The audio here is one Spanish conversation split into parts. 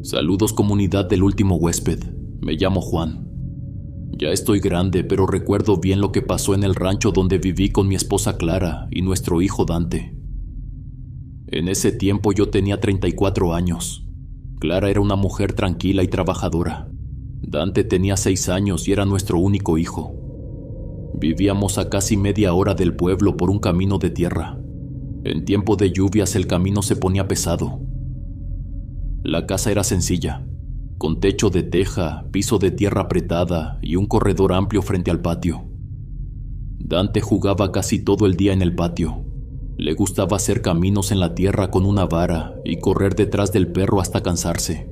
Saludos comunidad del último huésped, me llamo Juan. Ya estoy grande, pero recuerdo bien lo que pasó en el rancho donde viví con mi esposa Clara y nuestro hijo Dante. En ese tiempo yo tenía 34 años. Clara era una mujer tranquila y trabajadora. Dante tenía 6 años y era nuestro único hijo. Vivíamos a casi media hora del pueblo por un camino de tierra. En tiempo de lluvias el camino se ponía pesado. La casa era sencilla, con techo de teja, piso de tierra apretada y un corredor amplio frente al patio. Dante jugaba casi todo el día en el patio. Le gustaba hacer caminos en la tierra con una vara y correr detrás del perro hasta cansarse.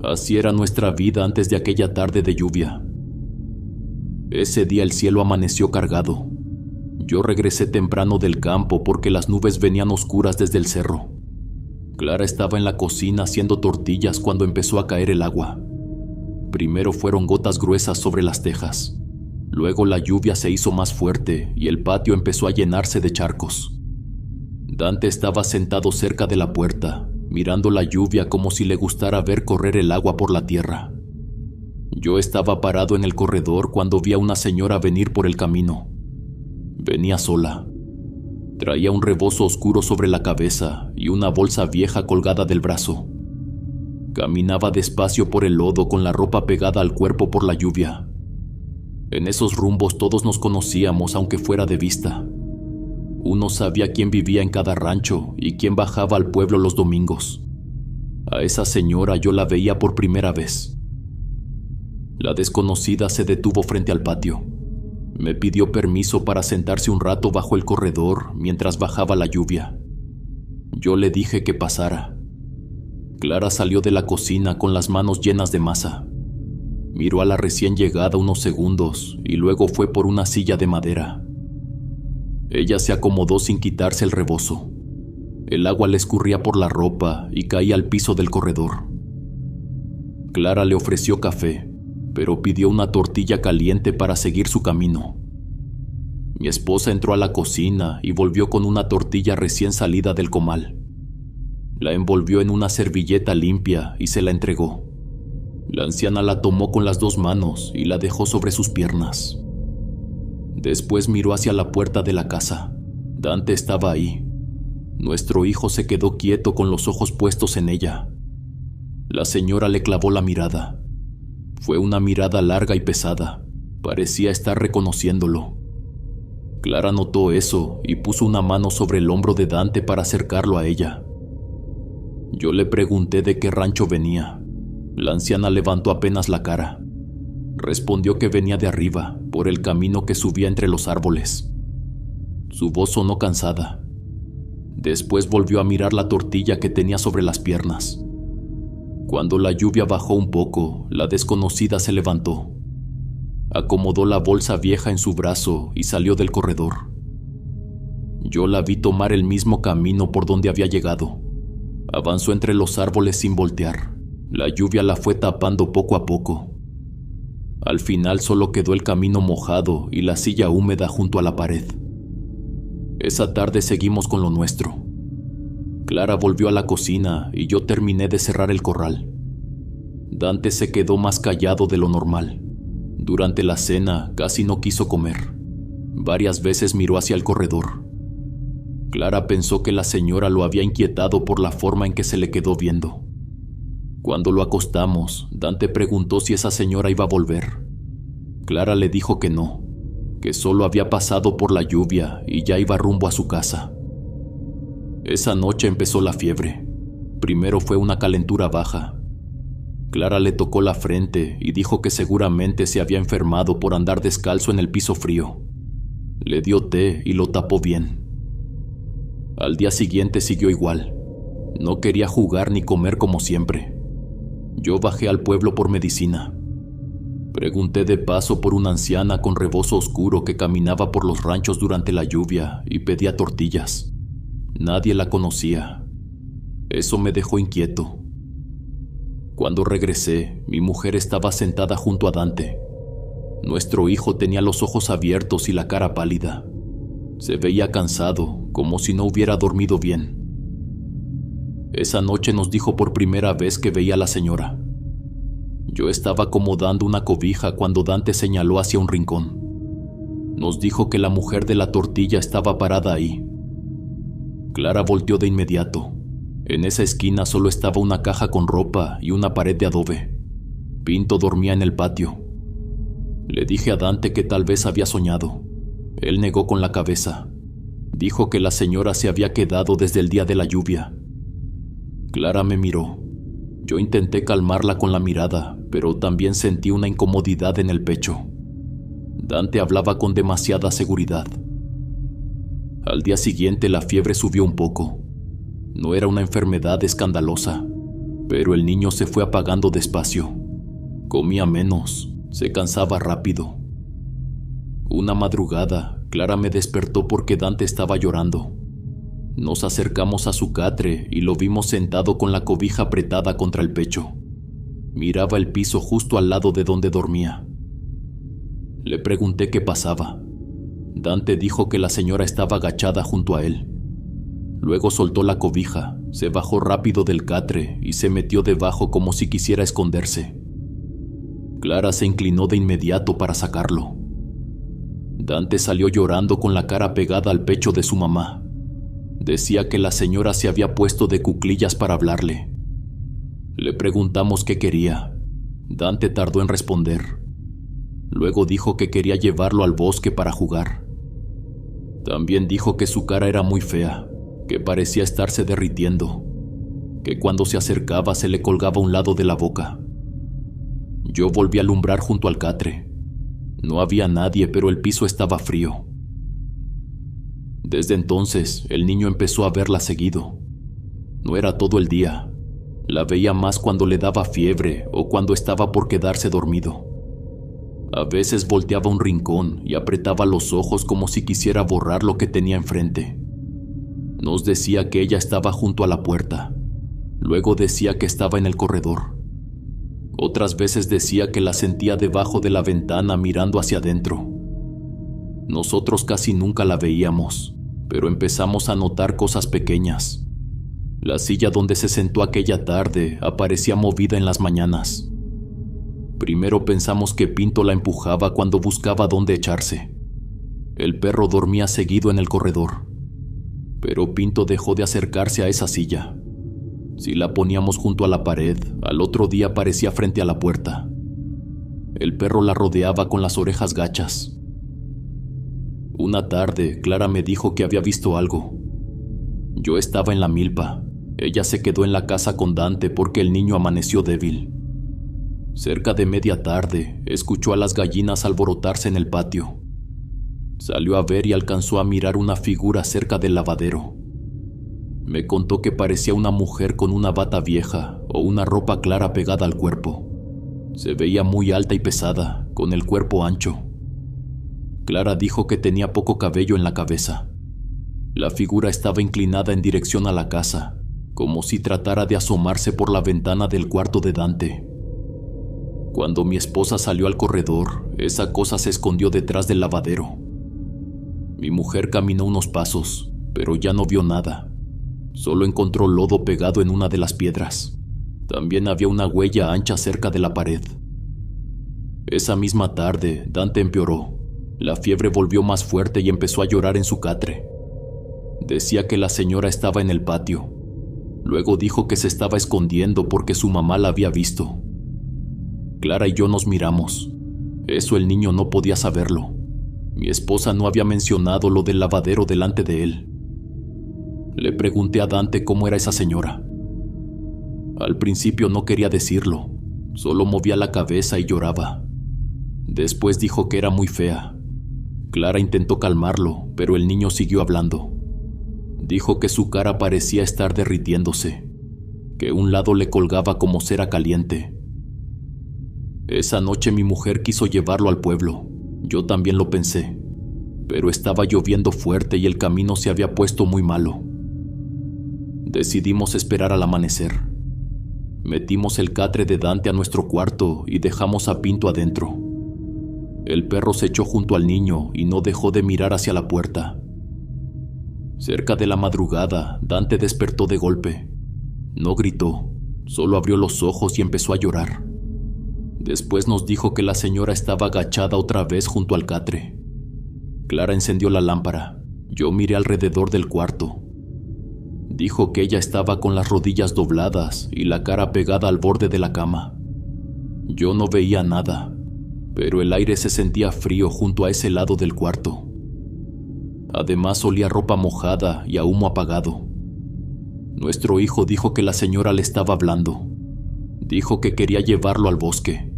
Así era nuestra vida antes de aquella tarde de lluvia. Ese día el cielo amaneció cargado. Yo regresé temprano del campo porque las nubes venían oscuras desde el cerro. Clara estaba en la cocina haciendo tortillas cuando empezó a caer el agua. Primero fueron gotas gruesas sobre las tejas. Luego la lluvia se hizo más fuerte y el patio empezó a llenarse de charcos. Dante estaba sentado cerca de la puerta, mirando la lluvia como si le gustara ver correr el agua por la tierra. Yo estaba parado en el corredor cuando vi a una señora venir por el camino. Venía sola. Traía un rebozo oscuro sobre la cabeza y una bolsa vieja colgada del brazo. Caminaba despacio por el lodo con la ropa pegada al cuerpo por la lluvia. En esos rumbos todos nos conocíamos aunque fuera de vista. Uno sabía quién vivía en cada rancho y quién bajaba al pueblo los domingos. A esa señora yo la veía por primera vez. La desconocida se detuvo frente al patio. Me pidió permiso para sentarse un rato bajo el corredor mientras bajaba la lluvia. Yo le dije que pasara. Clara salió de la cocina con las manos llenas de masa. Miró a la recién llegada unos segundos y luego fue por una silla de madera. Ella se acomodó sin quitarse el rebozo. El agua le escurría por la ropa y caía al piso del corredor. Clara le ofreció café, pero pidió una tortilla caliente para seguir su camino. Mi esposa entró a la cocina y volvió con una tortilla recién salida del comal. La envolvió en una servilleta limpia y se la entregó. La anciana la tomó con las 2 manos y la dejó sobre sus piernas. Después miró hacia la puerta de la casa. Dante estaba ahí. Nuestro hijo se quedó quieto con los ojos puestos en ella. La señora le clavó la mirada. Fue una mirada larga y pesada. Parecía estar reconociéndolo. Clara notó eso y puso una mano sobre el hombro de Dante para acercarlo a ella. Yo le pregunté de qué rancho venía. La anciana levantó apenas la cara. Respondió que venía de arriba, por el camino que subía entre los árboles. Su voz sonó cansada. Después volvió a mirar la tortilla que tenía sobre las piernas. Cuando la lluvia bajó un poco, la desconocida se levantó. Acomodó la bolsa vieja en su brazo y salió del corredor. Yo la vi tomar el mismo camino por donde había llegado. Avanzó entre los árboles sin voltear. La lluvia la fue tapando poco a poco. Al final solo quedó el camino mojado y la silla húmeda junto a la pared. Esa tarde seguimos con lo nuestro. Clara volvió a la cocina y yo terminé de cerrar el corral. Dante se quedó más callado de lo normal. Durante la cena casi no quiso comer. Varias veces miró hacia el corredor. Clara pensó que la señora lo había inquietado por la forma en que se le quedó viendo. Cuando lo acostamos, Dante preguntó si esa señora iba a volver. Clara le dijo que no, que solo había pasado por la lluvia y ya iba rumbo a su casa. Esa noche empezó la fiebre. Primero fue una calentura baja. Clara le tocó la frente y dijo que seguramente se había enfermado por andar descalzo en el piso frío. Le dio té y lo tapó bien. Al día siguiente siguió igual. No quería jugar ni comer como siempre. Yo bajé al pueblo por medicina. Pregunté de paso por una anciana con rebozo oscuro que caminaba por los ranchos durante la lluvia y pedía tortillas. Nadie la conocía. Eso me dejó inquieto. Cuando regresé, mi mujer estaba sentada junto a Dante. Nuestro hijo tenía los ojos abiertos y la cara pálida. Se veía cansado, como si no hubiera dormido bien. Esa noche nos dijo por primera vez que veía a la señora. Yo estaba acomodando una cobija cuando Dante señaló hacia un rincón. Nos dijo que la mujer de la tortilla estaba parada ahí. Clara volteó de inmediato. En esa esquina solo estaba una caja con ropa y una pared de adobe. Pinto dormía en el patio. Le dije a Dante que tal vez había soñado. Él negó con la cabeza. Dijo que la señora se había quedado desde el día de la lluvia. Clara me miró. Yo intenté calmarla con la mirada, pero también sentí una incomodidad en el pecho. Dante hablaba con demasiada seguridad. Al día siguiente la fiebre subió un poco. No era una enfermedad escandalosa, pero el niño se fue apagando despacio. Comía menos, se cansaba rápido. Una madrugada, Clara me despertó porque Dante estaba llorando. Nos acercamos a su catre y lo vimos sentado con la cobija apretada contra el pecho. Miraba el piso justo al lado de donde dormía. Le pregunté qué pasaba. Dante dijo que la señora estaba agachada junto a él. Luego soltó la cobija, se bajó rápido del catre y se metió debajo como si quisiera esconderse. Clara se inclinó de inmediato para sacarlo. Dante salió llorando con la cara pegada al pecho de su mamá. Decía que la señora se había puesto de cuclillas para hablarle. Le preguntamos qué quería. Dante tardó en responder. Luego dijo que quería llevarlo al bosque para jugar. También dijo que su cara era muy fea, que parecía estarse derritiendo, que cuando se acercaba se le colgaba un lado de la boca. Yo volví a alumbrar junto al catre. No había nadie, pero el piso estaba frío. Desde entonces, el niño empezó a verla seguido. No era todo el día. La veía más cuando le daba fiebre o cuando estaba por quedarse dormido. A veces volteaba a un rincón y apretaba los ojos como si quisiera borrar lo que tenía enfrente. Nos decía que ella estaba junto a la puerta. Luego decía que estaba en el corredor. Otras veces decía que la sentía debajo de la ventana mirando hacia adentro. Nosotros casi nunca la veíamos, pero empezamos a notar cosas pequeñas. La silla donde se sentó aquella tarde aparecía movida en las mañanas. Primero pensamos que Pinto la empujaba cuando buscaba dónde echarse. El perro dormía seguido en el corredor, pero Pinto dejó de acercarse a esa silla. Si la poníamos junto a la pared, al otro día aparecía frente a la puerta. El perro la rodeaba con las orejas gachas. Una tarde, Clara me dijo que había visto algo. Yo estaba en la milpa. Ella se quedó en la casa con Dante porque el niño amaneció débil. Cerca de media tarde, escuchó a las gallinas alborotarse en el patio. Salió a ver y alcanzó a mirar una figura cerca del lavadero. Me contó que parecía una mujer con una bata vieja o una ropa clara pegada al cuerpo. Se veía muy alta y pesada, con el cuerpo ancho. Clara dijo que tenía poco cabello en la cabeza. La figura estaba inclinada en dirección a la casa, como si tratara de asomarse por la ventana del cuarto de Dante. Cuando mi esposa salió al corredor, esa cosa se escondió detrás del lavadero. Mi mujer caminó unos pasos, pero ya no vio nada. Solo encontró lodo pegado en una de las piedras. También había una huella ancha cerca de la pared. Esa misma tarde, Dante empeoró. La fiebre volvió más fuerte y empezó a llorar en su catre. Decía que la señora estaba en el patio. Luego dijo que se estaba escondiendo porque su mamá la había visto. Clara y yo nos miramos. Eso el niño no podía saberlo. Mi esposa no había mencionado lo del lavadero delante de él. Le pregunté a Dante cómo era esa señora. Al principio no quería decirlo, solo movía la cabeza y lloraba. Después dijo que era muy fea. Clara intentó calmarlo, pero el niño siguió hablando. Dijo que su cara parecía estar derritiéndose, que un lado le colgaba como cera caliente. Esa noche mi mujer quiso llevarlo al pueblo. Yo también lo pensé, pero estaba lloviendo fuerte y el camino se había puesto muy malo. Decidimos esperar al amanecer. Metimos el catre de Dante a nuestro cuarto y dejamos a Pinto adentro. El perro se echó junto al niño y no dejó de mirar hacia la puerta. Cerca de la madrugada, Dante despertó de golpe. No gritó, solo abrió los ojos y empezó a llorar. Después nos dijo que la señora estaba agachada otra vez junto al catre. Clara encendió la lámpara. Yo miré alrededor del cuarto. Dijo que ella estaba con las rodillas dobladas y la cara pegada al borde de la cama. Yo no veía nada, pero el aire se sentía frío junto a ese lado del cuarto. Además olía a ropa mojada y a humo apagado. Nuestro hijo dijo que la señora le estaba hablando. Dijo que quería llevarlo al bosque,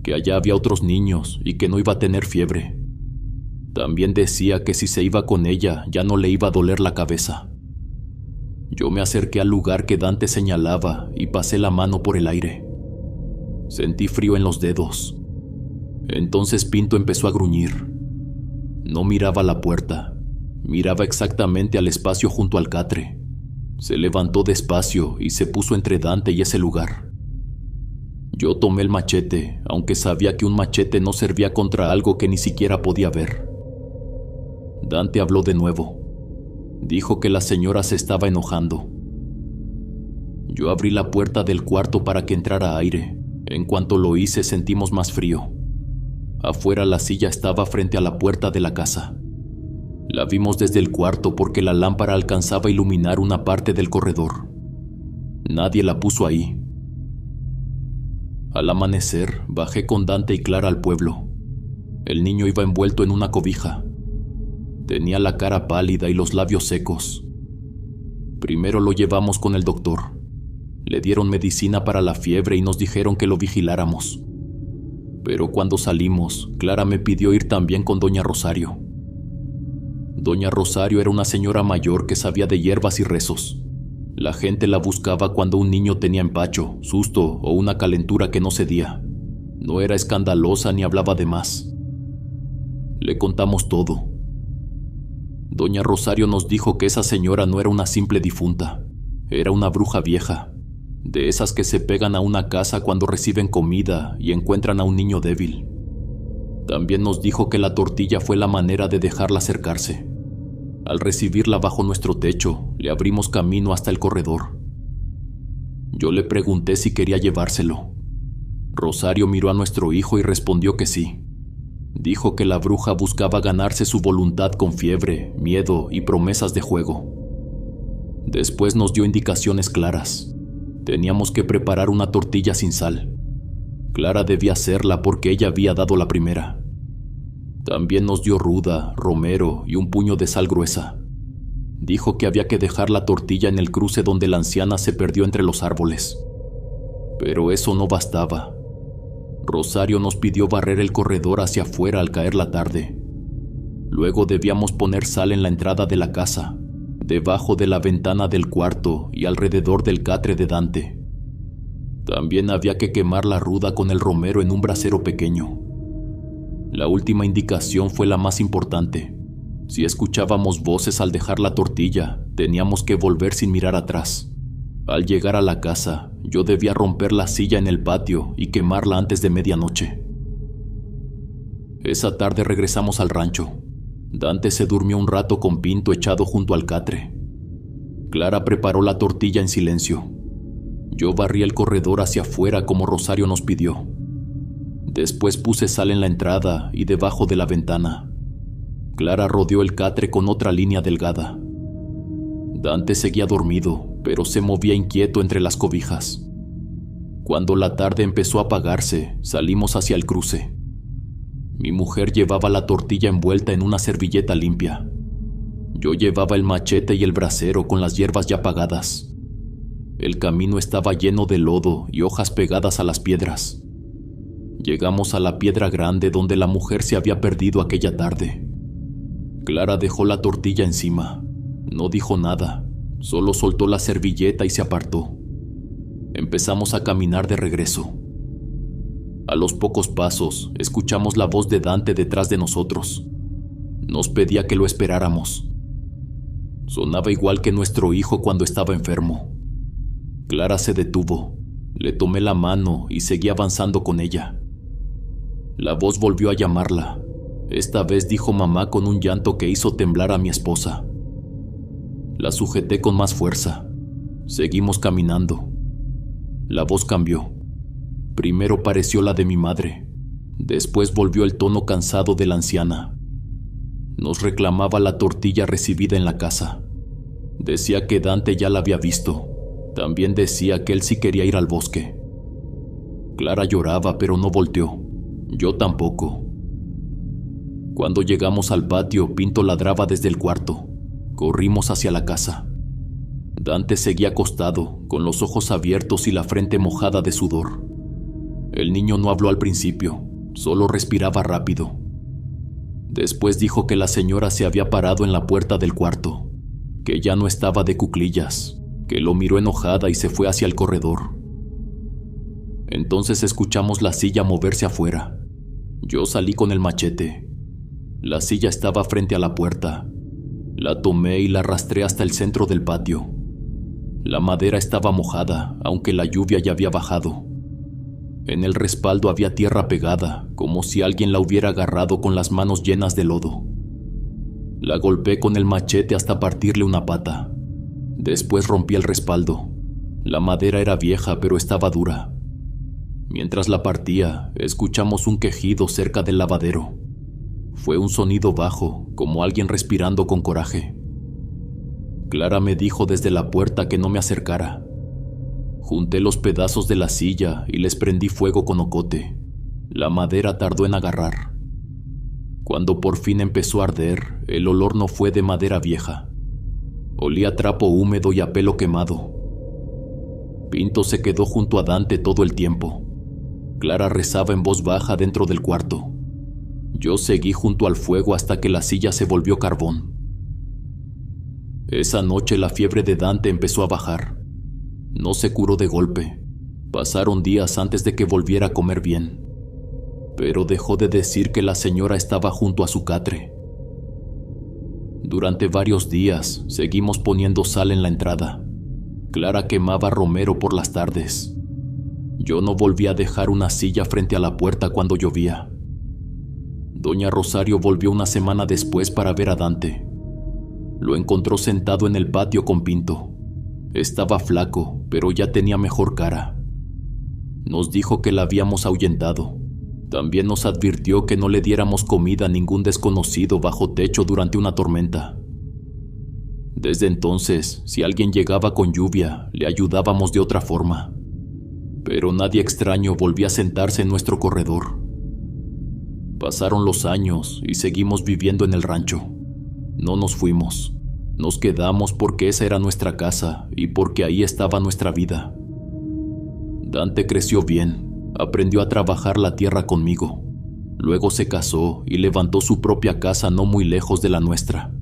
que allá había otros niños y que no iba a tener fiebre. También decía que si se iba con ella ya no le iba a doler la cabeza. Yo me acerqué al lugar que Dante señalaba y pasé la mano por el aire. Sentí frío en los dedos. Entonces Pinto empezó a gruñir. No miraba la puerta, miraba exactamente al espacio junto al catre. Se levantó despacio y se puso entre Dante y ese lugar. Yo tomé el machete, aunque sabía que un machete no servía contra algo que ni siquiera podía ver. Dante habló de nuevo. Dijo que la señora se estaba enojando. Yo abrí la puerta del cuarto para que entrara aire. En cuanto lo hice, sentimos más frío. Afuera la silla estaba frente a la puerta de la casa. La vimos desde el cuarto porque la lámpara alcanzaba a iluminar una parte del corredor. Nadie la puso ahí. Al amanecer, bajé con Dante y Clara al pueblo. El niño iba envuelto en una cobija. Tenía la cara pálida y los labios secos. Primero lo llevamos con el doctor. Le dieron medicina para la fiebre y nos dijeron que lo vigiláramos. Pero cuando salimos, Clara me pidió ir también con doña Rosario. Doña Rosario era una señora mayor que sabía de hierbas y rezos. La gente la buscaba cuando un niño tenía empacho, susto o una calentura que no cedía. No era escandalosa ni hablaba de más. Le contamos todo. Doña Rosario nos dijo que esa señora no era una simple difunta, era una bruja vieja, de esas que se pegan a una casa cuando reciben comida y encuentran a un niño débil. También nos dijo que la tortilla fue la manera de dejarla acercarse. Al recibirla bajo nuestro techo, le abrimos camino hasta el corredor. Yo le pregunté si quería llevárselo. Rosario miró a nuestro hijo y respondió que sí. Dijo que la bruja buscaba ganarse su voluntad con fiebre, miedo y promesas de juego. Después nos dio indicaciones claras. Teníamos que preparar una tortilla sin sal. Clara debía hacerla porque ella había dado la primera. También nos dio ruda, romero y un puño de sal gruesa. Dijo que había que dejar la tortilla en el cruce donde la anciana se perdió entre los árboles. Pero eso no bastaba. Rosario nos pidió barrer el corredor hacia afuera al caer la tarde. Luego debíamos poner sal en la entrada de la casa, debajo de la ventana del cuarto y alrededor del catre de Dante. También había que quemar la ruda con el romero en un brasero pequeño. La última indicación fue la más importante. Si escuchábamos voces al dejar la tortilla, teníamos que volver sin mirar atrás. Al llegar a la casa, yo debía romper la silla en el patio y quemarla antes de medianoche. Esa tarde regresamos al rancho. Dante se durmió un rato con Pinto echado junto al catre. Clara preparó la tortilla en silencio. Yo barrí el corredor hacia afuera como Rosario nos pidió. Después puse sal en la entrada y debajo de la ventana. Clara rodeó el catre con otra línea delgada. Dante seguía dormido, pero se movía inquieto entre las cobijas. Cuando la tarde empezó a apagarse, salimos hacia el cruce. Mi mujer llevaba la tortilla envuelta en una servilleta limpia. Yo llevaba el machete y el brasero con las hierbas ya apagadas. El camino estaba lleno de lodo y hojas pegadas a las piedras. Llegamos a la piedra grande donde la mujer se había perdido aquella tarde. Clara dejó la tortilla encima. No dijo nada, solo soltó la servilleta y se apartó. Empezamos a caminar de regreso. A los pocos pasos, escuchamos la voz de Dante detrás de nosotros. Nos pedía que lo esperáramos. Sonaba igual que nuestro hijo cuando estaba enfermo. Clara se detuvo. Le tomé la mano y seguí avanzando con ella. La voz volvió a llamarla. Esta vez dijo mamá con un llanto que hizo temblar a mi esposa. La sujeté con más fuerza. Seguimos caminando. La voz cambió. Primero pareció la de mi madre. Después volvió el tono cansado de la anciana. Nos reclamaba la tortilla recibida en la casa. Decía que Dante ya la había visto. También decía que él sí quería ir al bosque. Clara lloraba, pero no volteó. Yo tampoco. Cuando llegamos al patio, Pinto ladraba desde el cuarto. Corrimos hacia la casa. Dante seguía acostado, con los ojos abiertos y la frente mojada de sudor. El niño no habló al principio, solo respiraba rápido. Después dijo que la señora se había parado en la puerta del cuarto, que ya no estaba de cuclillas, que lo miró enojada y se fue hacia el corredor. Entonces escuchamos la silla moverse afuera. Yo salí con el machete. La silla estaba frente a la puerta. La tomé y la arrastré hasta el centro del patio. La madera estaba mojada, aunque la lluvia ya había bajado. En el respaldo había tierra pegada, como si alguien la hubiera agarrado con las manos llenas de lodo. La golpeé con el machete hasta partirle una pata. Después rompí el respaldo. La madera era vieja, pero estaba dura. Mientras la partía, escuchamos un quejido cerca del lavadero. Fue un sonido bajo, como alguien respirando con coraje. Clara me dijo desde la puerta que no me acercara. Junté los pedazos de la silla y les prendí fuego con ocote. La madera tardó en agarrar. Cuando por fin empezó a arder, el olor no fue de madera vieja. Olía a trapo húmedo y a pelo quemado. Pinto se quedó junto a Dante todo el tiempo. Clara rezaba en voz baja dentro del cuarto. Yo seguí junto al fuego hasta que la silla se volvió carbón. Esa noche la fiebre de Dante empezó a bajar. No se curó de golpe. Pasaron días antes de que volviera a comer bien. Pero dejó de decir que la señora estaba junto a su catre. Durante varios días seguimos poniendo sal en la entrada. Clara quemaba romero por las tardes. Yo no volví a dejar una silla frente a la puerta cuando llovía. Doña Rosario volvió una semana después para ver a Dante. Lo encontró sentado en el patio con Pinto. Estaba flaco, pero ya tenía mejor cara. Nos dijo que la habíamos ahuyentado. También nos advirtió que no le diéramos comida a ningún desconocido bajo techo durante una tormenta. Desde entonces, si alguien llegaba con lluvia, le ayudábamos de otra forma. Pero nadie extraño volvía a sentarse en nuestro corredor. Pasaron los años y seguimos viviendo en el rancho. No nos fuimos. Nos quedamos porque esa era nuestra casa y porque ahí estaba nuestra vida. Dante creció bien, aprendió a trabajar la tierra conmigo. Luego se casó y levantó su propia casa no muy lejos de la nuestra.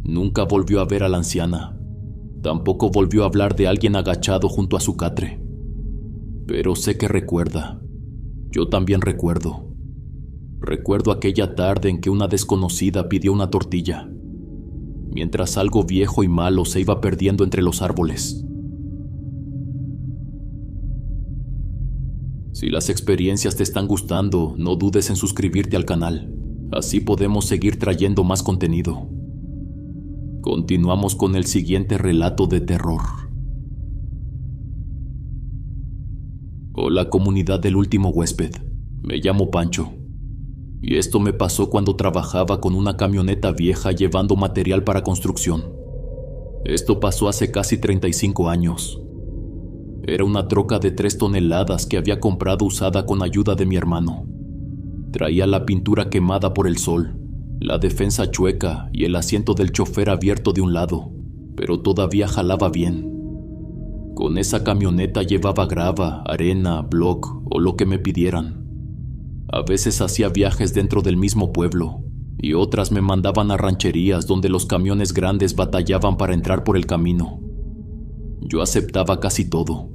Nunca volvió a ver a la anciana. Tampoco volvió a hablar de alguien agachado junto a su catre. Pero sé que recuerda. Yo también recuerdo. Recuerdo aquella tarde en que una desconocida pidió una tortilla, mientras algo viejo y malo se iba perdiendo entre los árboles. Si las experiencias te están gustando, no dudes en suscribirte al canal. Así podemos seguir trayendo más contenido. Continuamos con el siguiente relato de terror. Hola comunidad del último huésped, me llamo Pancho. Y esto me pasó cuando trabajaba con una camioneta vieja llevando material para construcción. Esto pasó hace casi 35 años. Era una troca de 3 toneladas que había comprado usada con ayuda de mi hermano. Traía la pintura quemada por el sol, la defensa chueca y el asiento del chofer abierto de un lado, pero todavía jalaba bien. Con esa camioneta llevaba grava, arena, block o lo que me pidieran. A veces hacía viajes dentro del mismo pueblo y otras me mandaban a rancherías donde los camiones grandes batallaban para entrar por el camino. Yo aceptaba casi todo.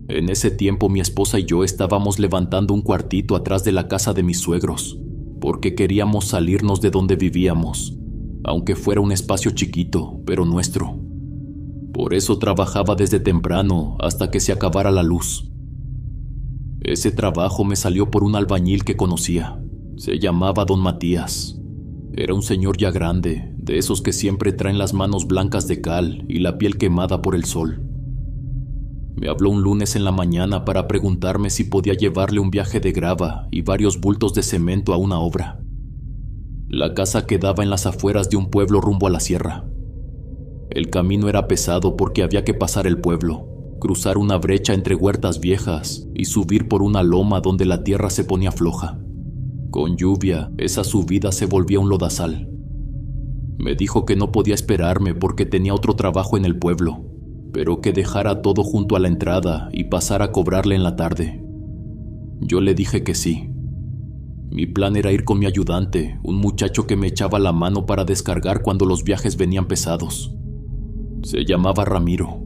En ese tiempo mi esposa y yo estábamos levantando un cuartito atrás de la casa de mis suegros, porque queríamos salirnos de donde vivíamos, aunque fuera un espacio chiquito, pero nuestro. Por eso trabajaba desde temprano hasta que se acabara la luz. Ese trabajo me salió por un albañil que conocía. Se llamaba Don Matías. Era un señor ya grande, de esos que siempre traen las manos blancas de cal y la piel quemada por el sol. Me habló un lunes en la mañana para preguntarme si podía llevarle un viaje de grava y varios bultos de cemento a una obra. La casa quedaba en las afueras de un pueblo rumbo a la sierra. El camino era pesado porque había que pasar el pueblo, cruzar una brecha entre huertas viejas y subir por una loma donde la tierra se ponía floja. Con lluvia, esa subida se volvía un lodazal. Me dijo que no podía esperarme porque tenía otro trabajo en el pueblo, pero que dejara todo junto a la entrada y pasara a cobrarle en la tarde. Yo le dije que sí. Mi plan era ir con mi ayudante, un muchacho que me echaba la mano para descargar cuando los viajes venían pesados. Se llamaba Ramiro,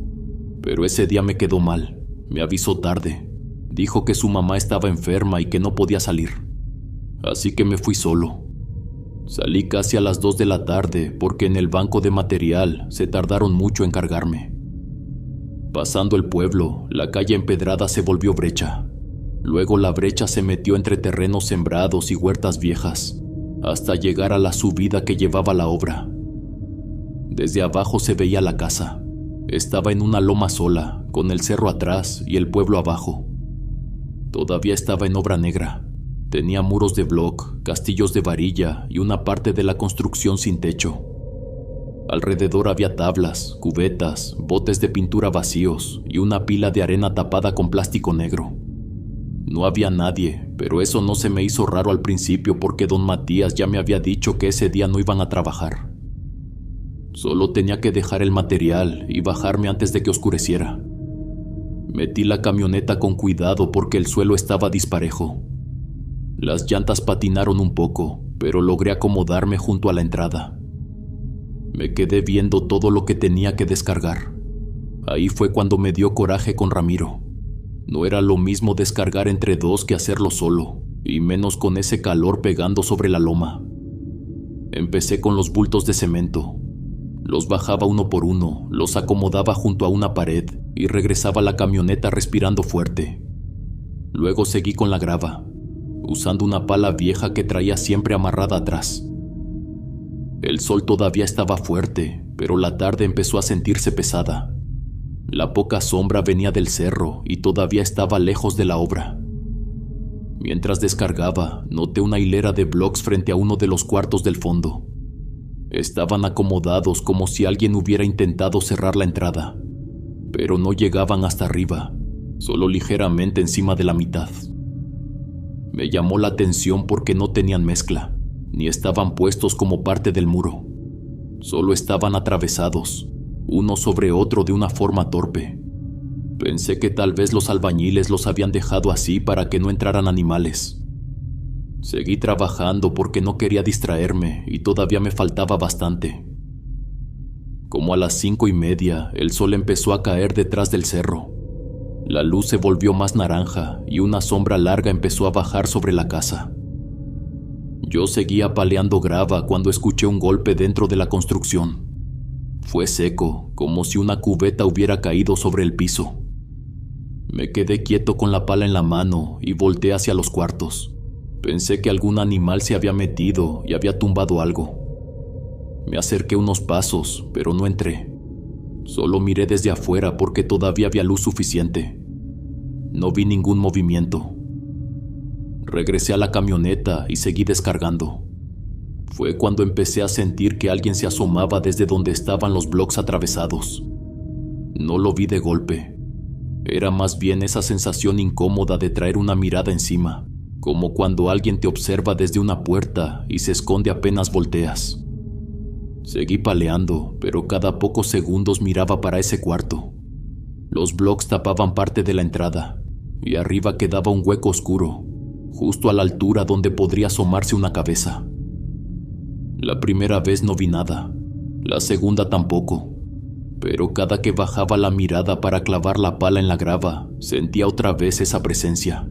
pero ese día me quedó mal. Me avisó tarde. Dijo que su mamá estaba enferma y que no podía salir. Así que me fui solo. Salí casi a las 2 de la tarde porque en el banco de material se tardaron mucho en cargarme. Pasando el pueblo, la calle empedrada se volvió brecha. Luego la brecha se metió entre terrenos sembrados y huertas viejas, hasta llegar a la subida que llevaba a la obra. Desde abajo se veía la casa. Estaba en una loma sola, con el cerro atrás y el pueblo abajo. Todavía estaba en obra negra. Tenía muros de bloc, castillos de varilla y una parte de la construcción sin techo. Alrededor había tablas, cubetas, botes de pintura vacíos y una pila de arena tapada con plástico negro. No había nadie, pero eso no se me hizo raro al principio porque don Matías ya me había dicho que ese día no iban a trabajar. Solo tenía que dejar el material y bajarme antes de que oscureciera. Metí la camioneta con cuidado porque el suelo estaba disparejo. Las llantas patinaron un poco, pero logré acomodarme junto a la entrada. Me quedé viendo todo lo que tenía que descargar. Ahí fue cuando me dio coraje con Ramiro. No era lo mismo descargar entre dos que hacerlo solo, y menos con ese calor pegando sobre la loma. Empecé con los bultos de cemento. Los bajaba uno por uno, los acomodaba junto a una pared y regresaba a la camioneta respirando fuerte. Luego seguí con la grava, usando una pala vieja que traía siempre amarrada atrás. El sol todavía estaba fuerte, pero la tarde empezó a sentirse pesada. La poca sombra venía del cerro y todavía estaba lejos de la obra. Mientras descargaba, noté una hilera de bloques frente a uno de los cuartos del fondo. Estaban acomodados como si alguien hubiera intentado cerrar la entrada, pero no llegaban hasta arriba, solo ligeramente encima de la mitad. Me llamó la atención porque no tenían mezcla, ni estaban puestos como parte del muro. Solo estaban atravesados, uno sobre otro de una forma torpe. Pensé que tal vez los albañiles los habían dejado así para que no entraran animales. Seguí trabajando porque no quería distraerme y todavía me faltaba bastante. Como a las 5:30, el sol empezó a caer detrás del cerro. La luz se volvió más naranja y una sombra larga empezó a bajar sobre la casa. Yo seguía paleando grava cuando escuché un golpe dentro de la construcción. Fue seco, como si una cubeta hubiera caído sobre el piso. Me quedé quieto con la pala en la mano y volteé hacia los cuartos. Pensé que algún animal se había metido y había tumbado algo. Me acerqué unos pasos, pero no entré. Solo miré desde afuera porque todavía había luz suficiente. No vi ningún movimiento. Regresé a la camioneta y seguí descargando. Fue cuando empecé a sentir que alguien se asomaba desde donde estaban los bloques atravesados. No lo vi de golpe. Era más bien esa sensación incómoda de traer una mirada encima, como cuando alguien te observa desde una puerta y se esconde apenas volteas. Seguí paleando, pero cada pocos segundos miraba para ese cuarto. Los bloques tapaban parte de la entrada, y arriba quedaba un hueco oscuro, justo a la altura donde podría asomarse una cabeza. La primera vez no vi nada, la segunda tampoco, pero cada que bajaba la mirada para clavar la pala en la grava, sentía otra vez esa presencia,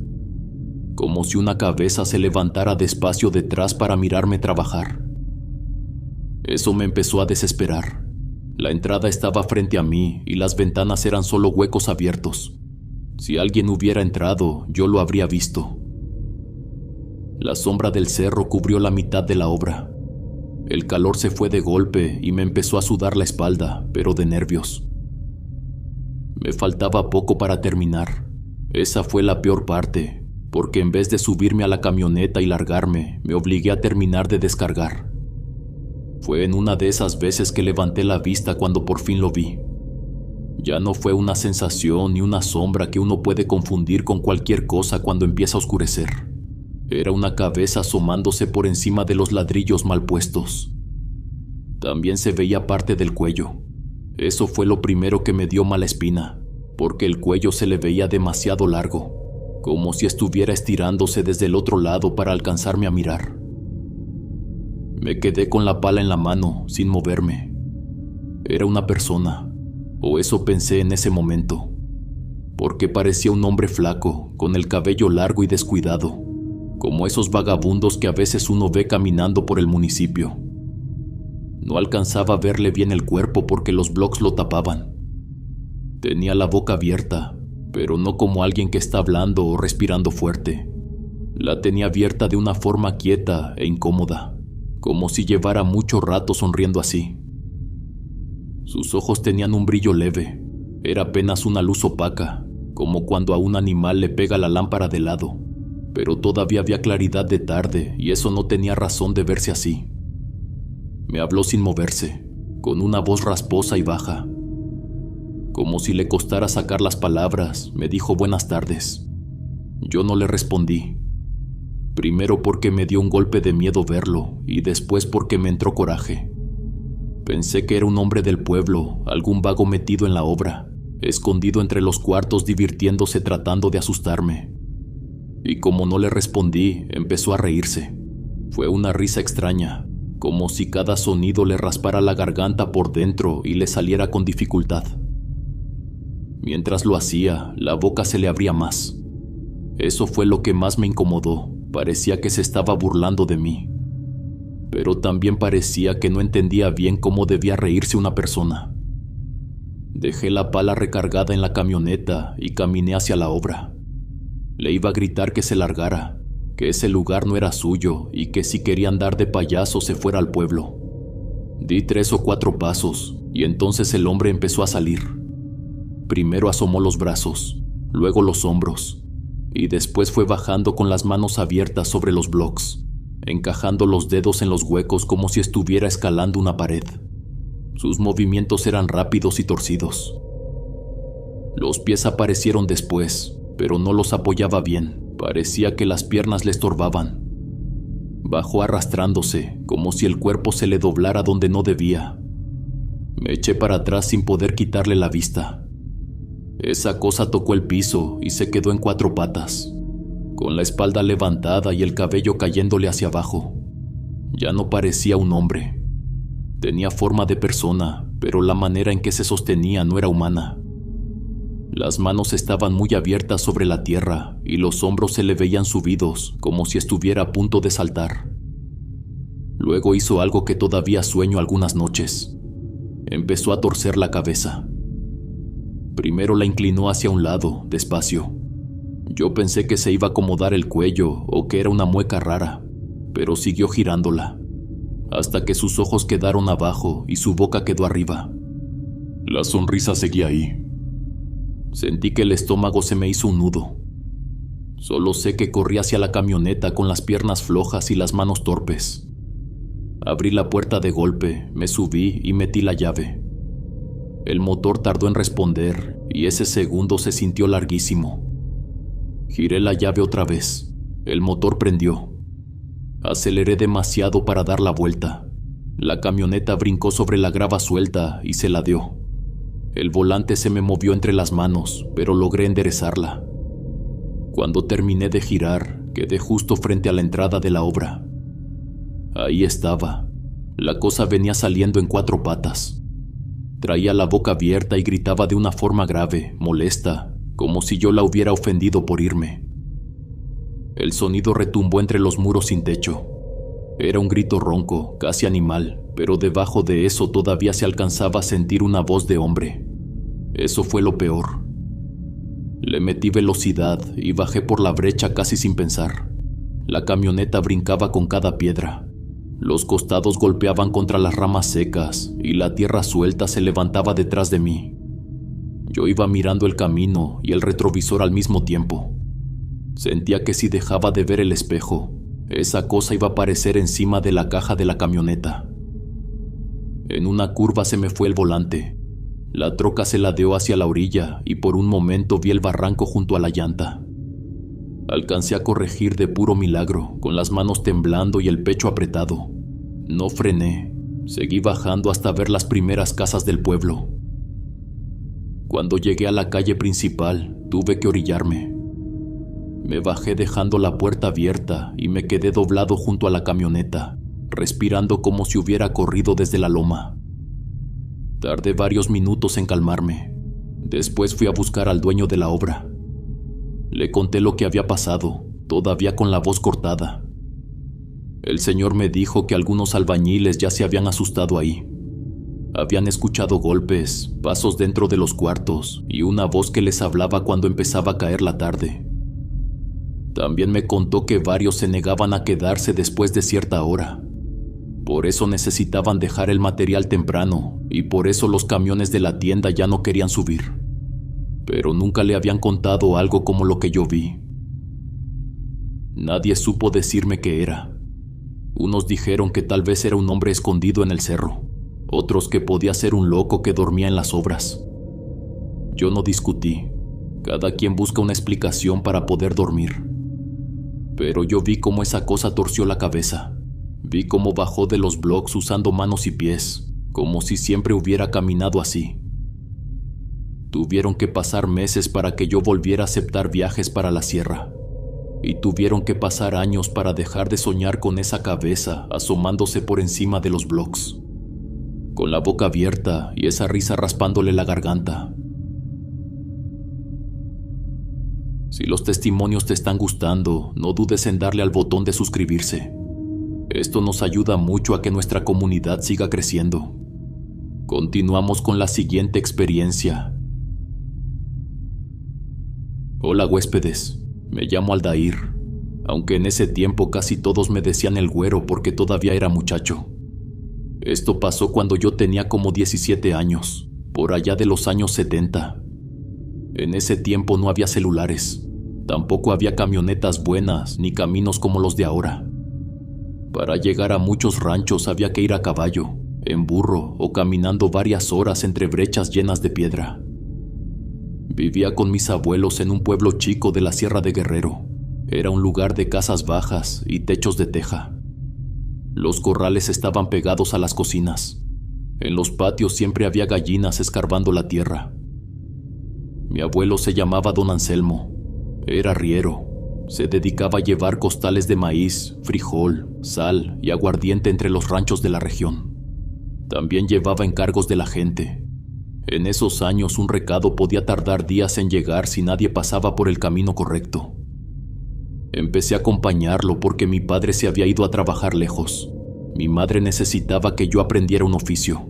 como si una cabeza se levantara despacio detrás para mirarme trabajar. Eso me empezó a desesperar. La entrada estaba frente a mí y las ventanas eran solo huecos abiertos. Si alguien hubiera entrado, yo lo habría visto. La sombra del cerro cubrió la mitad de la obra. El calor se fue de golpe y me empezó a sudar la espalda, pero de nervios. Me faltaba poco para terminar. Esa fue la peor parte, porque en vez de subirme a la camioneta y largarme, me obligué a terminar de descargar. Fue en una de esas veces que levanté la vista cuando por fin lo vi. Ya no fue una sensación ni una sombra que uno puede confundir con cualquier cosa cuando empieza a oscurecer. Era una cabeza asomándose por encima de los ladrillos mal puestos. También se veía parte del cuello. Eso fue lo primero que me dio mala espina, porque el cuello se le veía demasiado largo, como si estuviera estirándose desde el otro lado para alcanzarme a mirar. Me quedé con la pala en la mano, sin moverme. Era una persona, o eso pensé en ese momento, porque parecía un hombre flaco, con el cabello largo y descuidado, como esos vagabundos que a veces uno ve caminando por el municipio. No alcanzaba a verle bien el cuerpo porque los blocks lo tapaban. Tenía la boca abierta, pero no como alguien que está hablando o respirando fuerte. La tenía abierta de una forma quieta e incómoda, como si llevara mucho rato sonriendo así. Sus ojos tenían un brillo leve. Era apenas una luz opaca, como cuando a un animal le pega la lámpara de lado, pero todavía había claridad de tarde y eso no tenía razón de verse así. Me habló sin moverse, con una voz rasposa y baja. Como si le costara sacar las palabras, me dijo buenas tardes. Yo no le respondí. Primero porque me dio un golpe de miedo verlo y después porque me entró coraje. Pensé que era un hombre del pueblo, algún vago metido en la obra, escondido entre los cuartos divirtiéndose tratando de asustarme. Y como no le respondí, empezó a reírse. Fue una risa extraña, como si cada sonido le raspara la garganta por dentro y le saliera con dificultad. Mientras lo hacía, la boca se le abría más. Eso fue lo que más me incomodó. Parecía que se estaba burlando de mí. Pero también parecía que no entendía bien cómo debía reírse una persona. Dejé la pala recargada en la camioneta y caminé hacia la obra. Le iba a gritar que se largara, que ese lugar no era suyo y que si quería andar de payaso se fuera al pueblo. Di 3 o 4 pasos y entonces el hombre empezó a salir. Primero asomó los brazos, luego los hombros, y después fue bajando con las manos abiertas sobre los blocks, encajando los dedos en los huecos como si estuviera escalando una pared. Sus movimientos eran rápidos y torcidos. Los pies aparecieron después, pero no los apoyaba bien. Parecía que las piernas le estorbaban. Bajó arrastrándose, como si el cuerpo se le doblara donde no debía. Me eché para atrás sin poder quitarle la vista. Esa cosa tocó el piso y se quedó en 4 patas, con la espalda levantada y el cabello cayéndole hacia abajo. Ya no parecía un hombre. Tenía forma de persona, pero la manera en que se sostenía no era humana. Las manos estaban muy abiertas sobre la tierra y los hombros se le veían subidos, como si estuviera a punto de saltar. Luego hizo algo que todavía sueño algunas noches. Empezó a torcer la cabeza. Primero la inclinó hacia un lado, despacio. Yo pensé que se iba a acomodar el cuello o que era una mueca rara, pero siguió girándola, hasta que sus ojos quedaron abajo y su boca quedó arriba. La sonrisa seguía ahí. Sentí que el estómago se me hizo un nudo. Solo sé que corrí hacia la camioneta con las piernas flojas y las manos torpes. Abrí la puerta de golpe, me subí y metí la llave. El motor tardó en responder y ese segundo se sintió larguísimo. Giré la llave otra vez. El motor prendió. Aceleré demasiado para dar la vuelta. La camioneta brincó sobre la grava suelta y se ladeó. El volante se me movió entre las manos, pero logré enderezarla. Cuando terminé de girar, quedé justo frente a la entrada de la obra. Ahí estaba. La cosa venía saliendo en 4 patas. Traía la boca abierta y gritaba de una forma grave, molesta, como si yo la hubiera ofendido por irme. El sonido retumbó entre los muros sin techo. Era un grito ronco, casi animal, pero debajo de eso todavía se alcanzaba a sentir una voz de hombre. Eso fue lo peor. Le metí velocidad y bajé por la brecha casi sin pensar. La camioneta brincaba con cada piedra. Los costados golpeaban contra las ramas secas y la tierra suelta se levantaba detrás de mí. Yo iba mirando el camino y el retrovisor al mismo tiempo. Sentía que si dejaba de ver el espejo, esa cosa iba a aparecer encima de la caja de la camioneta. En una curva se me fue el volante. La troca se ladeó hacia la orilla y por un momento vi el barranco junto a la llanta. Alcancé a corregir de puro milagro, con las manos temblando y el pecho apretado. No frené, seguí bajando hasta ver las primeras casas del pueblo. Cuando llegué a la calle principal, tuve que orillarme. Me bajé dejando la puerta abierta y me quedé doblado junto a la camioneta, respirando como si hubiera corrido desde la loma. Tardé varios minutos en calmarme. Después fui a buscar al dueño de la obra. Le conté lo que había pasado, todavía con la voz cortada. El señor me dijo que algunos albañiles ya se habían asustado ahí. Habían escuchado golpes, pasos dentro de los cuartos y una voz que les hablaba cuando empezaba a caer la tarde. También me contó que varios se negaban a quedarse después de cierta hora. Por eso necesitaban dejar el material temprano y por eso los camiones de la tienda ya no querían subir. Pero nunca le habían contado algo como lo que yo vi. Nadie supo decirme qué era. Unos dijeron que tal vez era un hombre escondido en el cerro, otros que podía ser un loco que dormía en las obras. Yo no discutí. Cada quien busca una explicación para poder dormir. Pero yo vi cómo esa cosa torció la cabeza. Vi cómo bajó de los bloques usando manos y pies, como si siempre hubiera caminado así. Tuvieron que pasar meses para que yo volviera a aceptar viajes para la sierra. Y tuvieron que pasar años para dejar de soñar con esa cabeza asomándose por encima de los bloques, con la boca abierta y esa risa raspándole la garganta. Si los testimonios te están gustando, no dudes en darle al botón de suscribirse. Esto nos ayuda mucho a que nuestra comunidad siga creciendo. Continuamos con la siguiente experiencia. Hola huéspedes, me llamo Aldair, aunque en ese tiempo casi todos me decían el güero porque todavía era muchacho. Esto pasó cuando yo tenía como 17 años, por allá de los años 70. En ese tiempo no había celulares, tampoco había camionetas buenas ni caminos como los de ahora. Para llegar a muchos ranchos había que ir a caballo, en burro o caminando varias horas entre brechas llenas de piedra. Vivía con mis abuelos en un pueblo chico de la Sierra de Guerrero. Era un lugar de casas bajas y techos de teja. Los corrales estaban pegados a las cocinas. En los patios siempre había gallinas escarbando la tierra. Mi abuelo se llamaba Don Anselmo. Era arriero. Se dedicaba a llevar costales de maíz, frijol, sal y aguardiente entre los ranchos de la región. También llevaba encargos de la gente. En esos años un recado podía tardar días en llegar si nadie pasaba por el camino correcto. Empecé a acompañarlo porque mi padre se había ido a trabajar lejos. Mi madre necesitaba que yo aprendiera un oficio.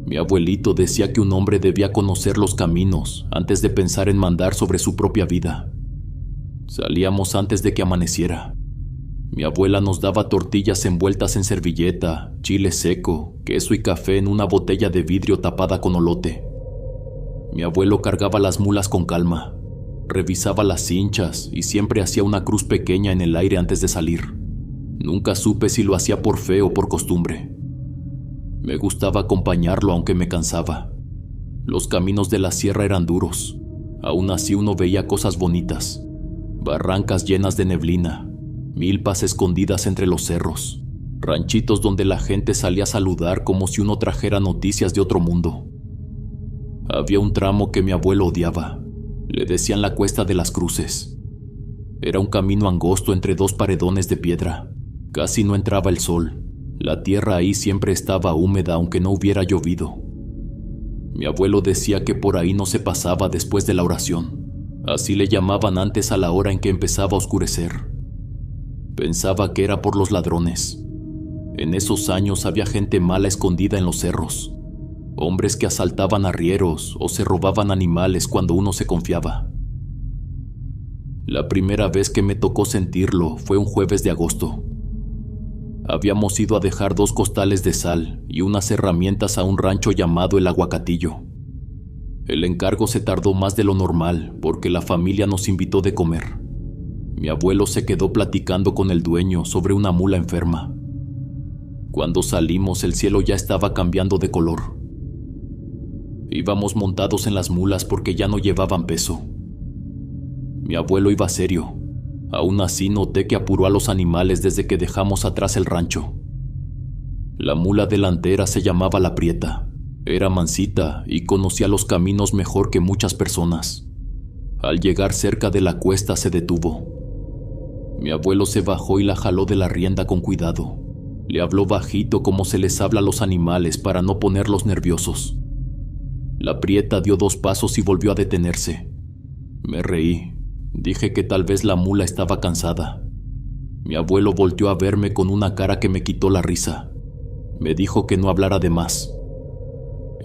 Mi abuelito decía que un hombre debía conocer los caminos antes de pensar en mandar sobre su propia vida. Salíamos antes de que amaneciera. Mi abuela nos daba tortillas envueltas en servilleta, chile seco, queso y café en una botella de vidrio tapada con olote. Mi abuelo cargaba las mulas con calma, revisaba las cinchas y siempre hacía una cruz pequeña en el aire antes de salir. Nunca supe si lo hacía por fe o por costumbre. Me gustaba acompañarlo aunque me cansaba. Los caminos de la sierra eran duros. Aún así uno veía cosas bonitas. Barrancas llenas de neblina, milpas escondidas entre los cerros, ranchitos donde la gente salía a saludar como si uno trajera noticias de otro mundo. Había un tramo que mi abuelo odiaba. Le decían la Cuesta de las Cruces. Era un camino angosto entre dos paredones de piedra. Casi no entraba el sol. La tierra ahí siempre estaba húmeda aunque no hubiera llovido. Mi abuelo decía que por ahí no se pasaba después de la oración. Así le llamaban antes a la hora en que empezaba a oscurecer. Pensaba que era por los ladrones. En esos años había gente mala escondida en los cerros. Hombres que asaltaban arrieros o se robaban animales cuando uno se confiaba. La primera vez que me tocó sentirlo fue un jueves de agosto. Habíamos ido a dejar 2 costales de sal y unas herramientas a un rancho llamado El Aguacatillo. El encargo se tardó más de lo normal porque la familia nos invitó de comer. Mi abuelo se quedó platicando con el dueño sobre una mula enferma. Cuando salimos, el cielo ya estaba cambiando de color. Íbamos montados en las mulas porque ya no llevaban peso. Mi abuelo iba serio. Aún así noté que apuró a los animales desde que dejamos atrás el rancho. La mula delantera se llamaba La Prieta. Era mansita y conocía los caminos mejor que muchas personas. Al llegar cerca de la cuesta se detuvo. Mi abuelo se bajó y la jaló de la rienda con cuidado. Le habló bajito como se les habla a los animales para no ponerlos nerviosos. La Prieta dio 2 pasos y volvió a detenerse. Me reí. Dije que tal vez la mula estaba cansada. Mi abuelo volteó a verme con una cara que me quitó la risa. Me dijo que no hablara de más.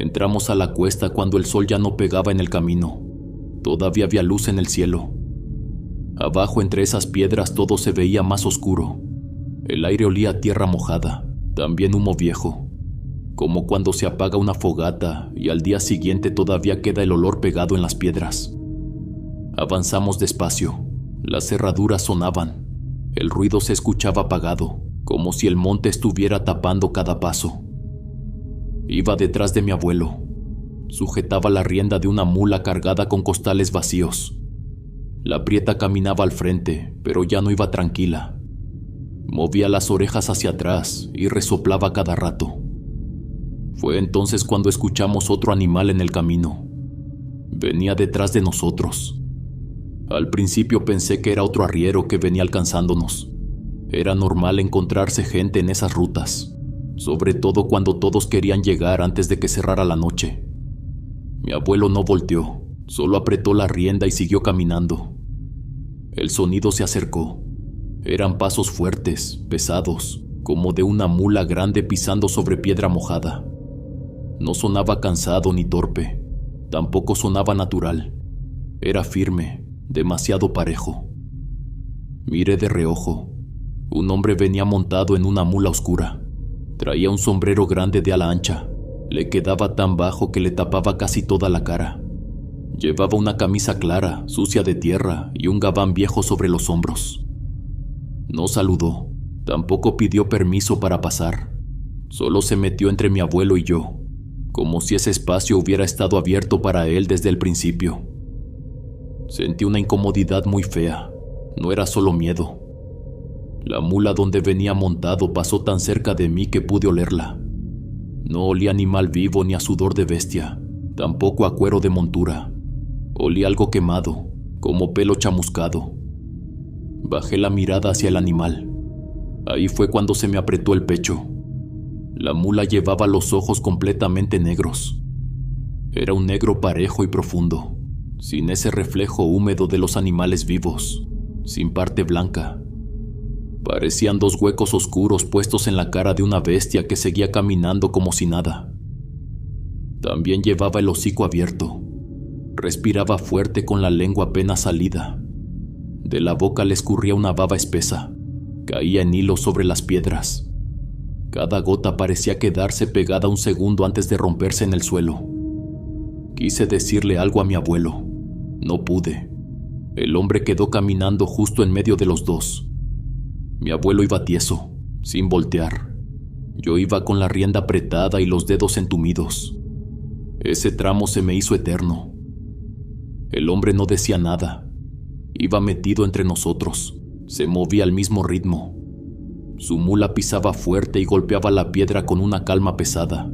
Entramos a la cuesta cuando el sol ya no pegaba en el camino. Todavía había luz en el cielo. Abajo entre esas piedras todo se veía más oscuro. El aire olía a tierra mojada, también humo viejo, como cuando se apaga una fogata y al día siguiente todavía queda el olor pegado en las piedras. Avanzamos despacio. Las cerraduras sonaban. El ruido se escuchaba apagado, como si el monte estuviera tapando cada paso. Iba detrás de mi abuelo. Sujetaba la rienda de una mula cargada con costales vacíos. La Prieta caminaba al frente, pero ya no iba tranquila. Movía las orejas hacia atrás y resoplaba cada rato. Fue entonces cuando escuchamos otro animal en el camino. Venía detrás de nosotros. Al principio pensé que era otro arriero que venía alcanzándonos. Era normal encontrarse gente en esas rutas, sobre todo cuando todos querían llegar antes de que cerrara la noche. Mi abuelo no volteó, solo apretó la rienda y siguió caminando. El sonido se acercó. Eran pasos fuertes, pesados, como de una mula grande pisando sobre piedra mojada. No sonaba cansado ni torpe, tampoco sonaba natural. Era firme, demasiado parejo. Miré de reojo. Un hombre venía montado en una mula oscura. Traía un sombrero grande de ala ancha. Le quedaba tan bajo que le tapaba casi toda la cara. Llevaba una camisa clara, sucia de tierra, y un gabán viejo sobre los hombros. No saludó, tampoco pidió permiso para pasar. Solo se metió entre mi abuelo y yo, como si ese espacio hubiera estado abierto para él desde el principio. Sentí una incomodidad muy fea. No era solo miedo. La mula donde venía montado pasó tan cerca de mí que pude olerla. No olía a animal vivo ni a sudor de bestia, tampoco a cuero de montura. Olía algo quemado, como pelo chamuscado. Bajé la mirada hacia el animal. Ahí fue cuando se me apretó el pecho. La mula llevaba los ojos completamente negros. Era un negro parejo y profundo, sin ese reflejo húmedo de los animales vivos, sin parte blanca. Parecían 2 huecos oscuros puestos en la cara de una bestia que seguía caminando como si nada. También llevaba el hocico abierto. Respiraba fuerte con la lengua apenas salida. De la boca le escurría una baba espesa. Caía en hilos sobre las piedras. Cada gota parecía quedarse pegada un segundo antes de romperse en el suelo. Quise decirle algo a mi abuelo. No pude. El hombre quedó caminando justo en medio de los dos. Mi abuelo iba tieso, sin voltear. Yo iba con la rienda apretada y los dedos entumidos. Ese tramo se me hizo eterno. El hombre no decía nada. Iba metido entre nosotros. Se movía al mismo ritmo. Su mula pisaba fuerte y golpeaba la piedra con una calma pesada.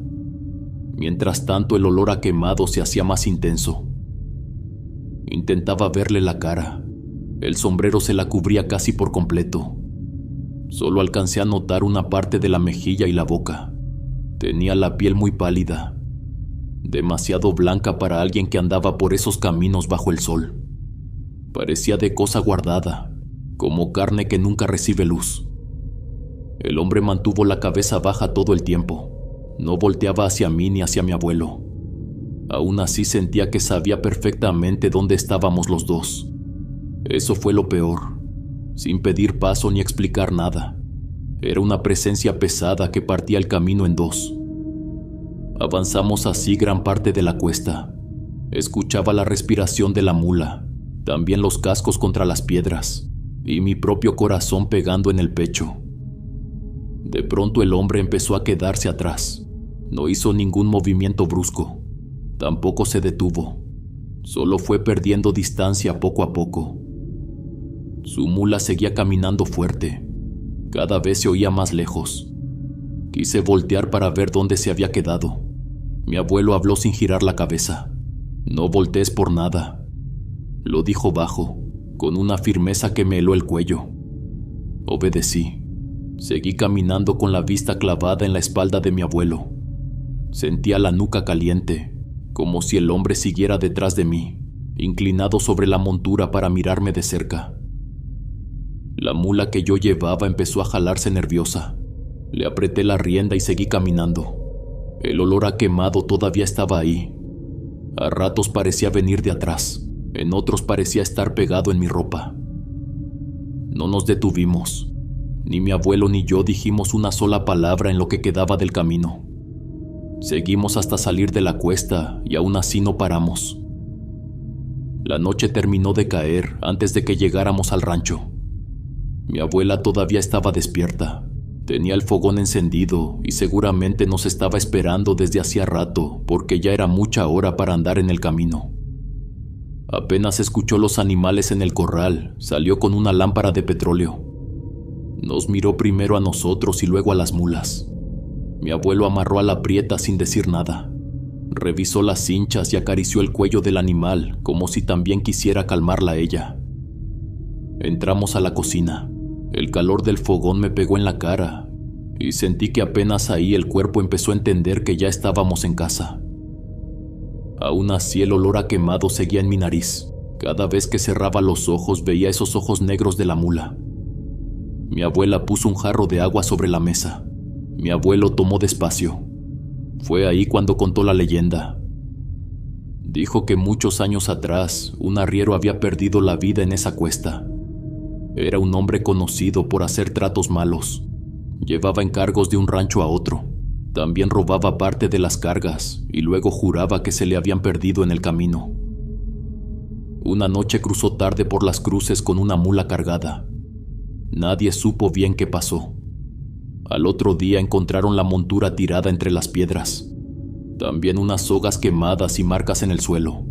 Mientras tanto, el olor a quemado se hacía más intenso. Intentaba verle la cara. El sombrero se la cubría casi por completo. Solo alcancé a notar una parte de la mejilla y la boca. Tenía la piel muy pálida, demasiado blanca para alguien que andaba por esos caminos bajo el sol. Parecía de cosa guardada, como carne que nunca recibe luz. El hombre mantuvo la cabeza baja todo el tiempo. No volteaba hacia mí ni hacia mi abuelo. Aún así sentía que sabía perfectamente dónde estábamos los dos. Eso fue lo peor. Sin pedir paso ni explicar nada. Era una presencia pesada que partía el camino en 2. Avanzamos así gran parte de la cuesta. Escuchaba la respiración de la mula, también los cascos contra las piedras, y mi propio corazón pegando en el pecho. De pronto el hombre empezó a quedarse atrás. No hizo ningún movimiento brusco, tampoco se detuvo, solo fue perdiendo distancia poco a poco. Su mula seguía caminando fuerte, cada vez se oía más lejos. Quise voltear para ver dónde se había quedado. Mi abuelo habló sin girar la cabeza. No voltees por nada, lo dijo bajo, con una firmeza que me heló el cuello. Obedecí. Seguí caminando con la vista clavada en la espalda de mi abuelo. Sentía la nuca caliente, como si el hombre siguiera detrás de mí, inclinado sobre la montura para mirarme de cerca. La mula que yo llevaba empezó a jalarse nerviosa. Le apreté la rienda y seguí caminando. El olor a quemado todavía estaba ahí. A ratos parecía venir de atrás, en otros parecía estar pegado en mi ropa. No nos detuvimos. Ni mi abuelo ni yo dijimos una sola palabra en lo que quedaba del camino. Seguimos hasta salir de la cuesta y aún así no paramos. La noche terminó de caer antes de que llegáramos al rancho. Mi abuela todavía estaba despierta. Tenía el fogón encendido y seguramente nos estaba esperando desde hacía rato porque ya era mucha hora para andar en el camino. Apenas escuchó los animales en el corral, salió con una lámpara de petróleo. Nos miró primero a nosotros y luego a las mulas. Mi abuelo amarró a la prieta sin decir nada. Revisó las cinchas y acarició el cuello del animal como si también quisiera calmarla a ella. Entramos a la cocina. El calor del fogón me pegó en la cara y sentí que apenas ahí el cuerpo empezó a entender que ya estábamos en casa. Aún así el olor a quemado seguía en mi nariz. Cada vez que cerraba los ojos veía esos ojos negros de la mula. Mi abuela puso un jarro de agua sobre la mesa. Mi abuelo tomó despacio. Fue ahí cuando contó la leyenda. Dijo que muchos años atrás un arriero había perdido la vida en esa cuesta. Era un hombre conocido por hacer tratos malos. Llevaba encargos de un rancho a otro. También robaba parte de las cargas y luego juraba que se le habían perdido en el camino. Una noche cruzó tarde por las cruces con una mula cargada. Nadie supo bien qué pasó. Al otro día encontraron la montura tirada entre las piedras. También unas sogas quemadas y marcas en el suelo,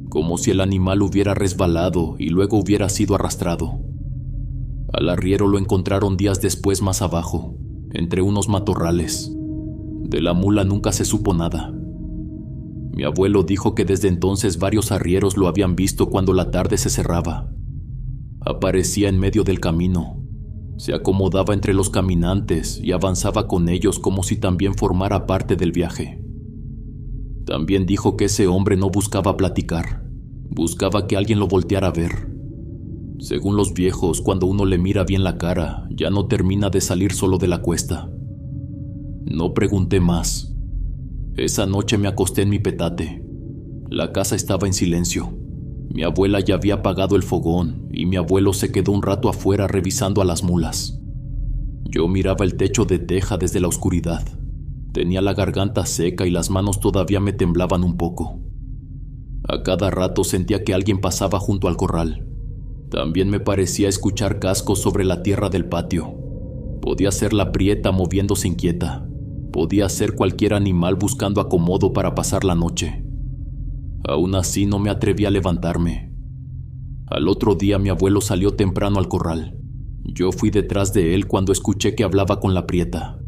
como si el animal hubiera resbalado y luego hubiera sido arrastrado. Al arriero lo encontraron días después más abajo, entre unos matorrales. De la mula nunca se supo nada. Mi abuelo dijo que desde entonces varios arrieros lo habían visto cuando la tarde se cerraba. Aparecía en medio del camino, se acomodaba entre los caminantes y avanzaba con ellos como si también formara parte del viaje. También dijo que ese hombre no buscaba platicar, buscaba que alguien lo volteara a ver. Según los viejos, cuando uno le mira bien la cara, ya no termina de salir solo de la cuesta. No pregunté más. Esa noche me acosté en mi petate. La casa estaba en silencio. Mi abuela ya había apagado el fogón y mi abuelo se quedó un rato afuera revisando a las mulas. Yo miraba el techo de teja desde la oscuridad. Tenía la garganta seca y las manos todavía me temblaban un poco. A cada rato sentía que alguien pasaba junto al corral. También me parecía escuchar cascos sobre la tierra del patio. Podía ser la prieta moviéndose inquieta. Podía ser cualquier animal buscando acomodo para pasar la noche. Aún así no me atreví a levantarme. Al otro día mi abuelo salió temprano al corral. Yo fui detrás de él cuando escuché que hablaba con la prieta.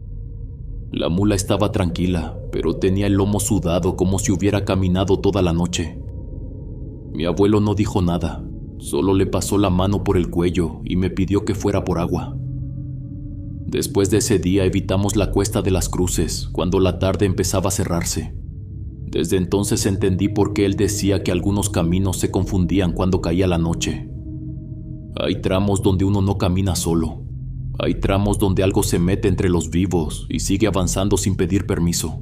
La mula estaba tranquila, pero tenía el lomo sudado como si hubiera caminado toda la noche. Mi abuelo no dijo nada, solo le pasó la mano por el cuello y me pidió que fuera por agua. Después de ese día evitamos la cuesta de las cruces cuando la tarde empezaba a cerrarse. Desde entonces entendí por qué él decía que algunos caminos se confundían cuando caía la noche. Hay tramos donde uno no camina solo. Hay tramos donde algo se mete entre los vivos y sigue avanzando sin pedir permiso.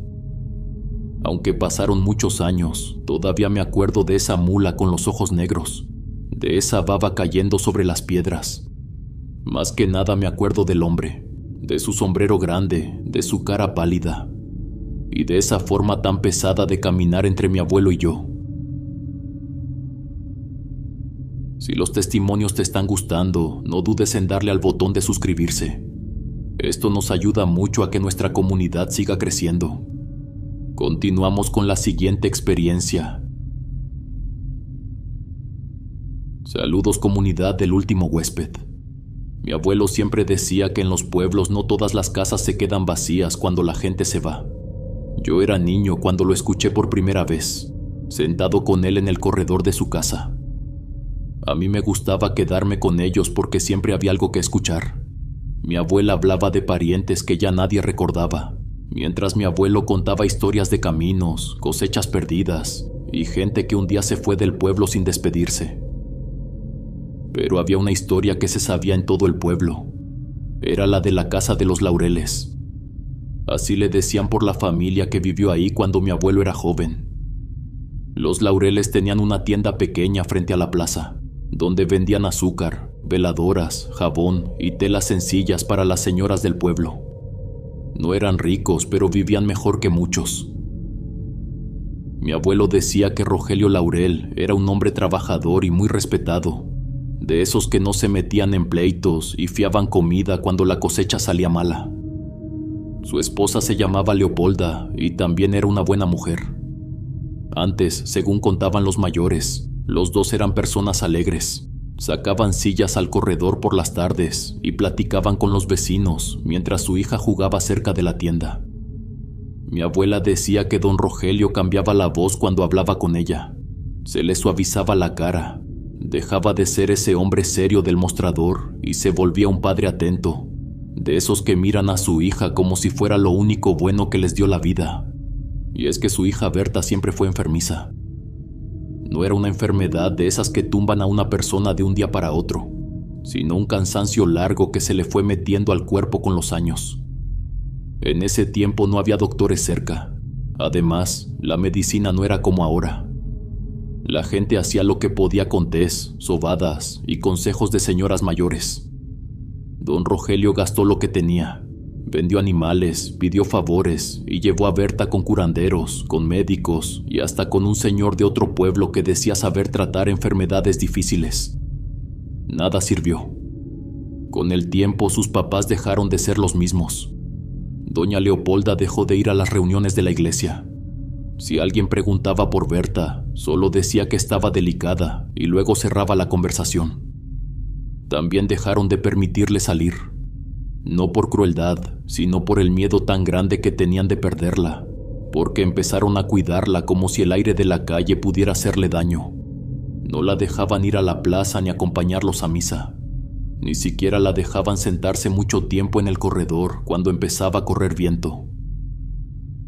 Aunque pasaron muchos años, todavía me acuerdo de esa mula con los ojos negros, de esa baba cayendo sobre las piedras. Más que nada me acuerdo del hombre, de su sombrero grande, de su cara pálida, y de esa forma tan pesada de caminar entre mi abuelo y yo. Si los testimonios te están gustando, no dudes en darle al botón de suscribirse. Esto nos ayuda mucho a que nuestra comunidad siga creciendo. Continuamos con la siguiente experiencia. Saludos, comunidad del último huésped. Mi abuelo siempre decía que en los pueblos no todas las casas se quedan vacías cuando la gente se va. Yo era niño cuando lo escuché por primera vez, sentado con él en el corredor de su casa. A mí me gustaba quedarme con ellos porque siempre había algo que escuchar. Mi abuela hablaba de parientes que ya nadie recordaba, mientras mi abuelo contaba historias de caminos, cosechas perdidas y gente que un día se fue del pueblo sin despedirse. Pero había una historia que se sabía en todo el pueblo. Era la de la casa de los Laureles. Así le decían por la familia que vivió ahí cuando mi abuelo era joven. Los Laureles tenían una tienda pequeña frente a la plaza, donde vendían azúcar, veladoras, jabón y telas sencillas para las señoras del pueblo. No eran ricos, pero vivían mejor que muchos. Mi abuelo decía que Rogelio Laurel era un hombre trabajador y muy respetado, de esos que no se metían en pleitos y fiaban comida cuando la cosecha salía mala. Su esposa se llamaba Leopolda y también era una buena mujer. Antes, según contaban los mayores, los dos eran personas alegres. Sacaban sillas al corredor por las tardes y platicaban con los vecinos mientras su hija jugaba cerca de la tienda. Mi abuela decía que don Rogelio cambiaba la voz cuando hablaba con ella. Se le suavizaba la cara. Dejaba de ser ese hombre serio del mostrador y se volvía un padre atento, de esos que miran a su hija como si fuera lo único bueno que les dio la vida. Y es que su hija Berta siempre fue enfermiza. No era una enfermedad de esas que tumban a una persona de un día para otro, sino un cansancio largo que se le fue metiendo al cuerpo con los años. En ese tiempo no había doctores cerca. Además, la medicina no era como ahora. La gente hacía lo que podía con tés, sobadas y consejos de señoras mayores. Don Rogelio gastó lo que tenía. Vendió animales, pidió favores y llevó a Berta con curanderos, con médicos y hasta con un señor de otro pueblo que decía saber tratar enfermedades difíciles. Nada sirvió. Con el tiempo sus papás dejaron de ser los mismos. Doña Leopolda dejó de ir a las reuniones de la iglesia. Si alguien preguntaba por Berta, solo decía que estaba delicada y luego cerraba la conversación. También dejaron de permitirle salir. No por crueldad, sino por el miedo tan grande que tenían de perderla, porque empezaron a cuidarla como si el aire de la calle pudiera hacerle daño. No la dejaban ir a la plaza ni acompañarlos a misa. Ni siquiera la dejaban sentarse mucho tiempo en el corredor cuando empezaba a correr viento.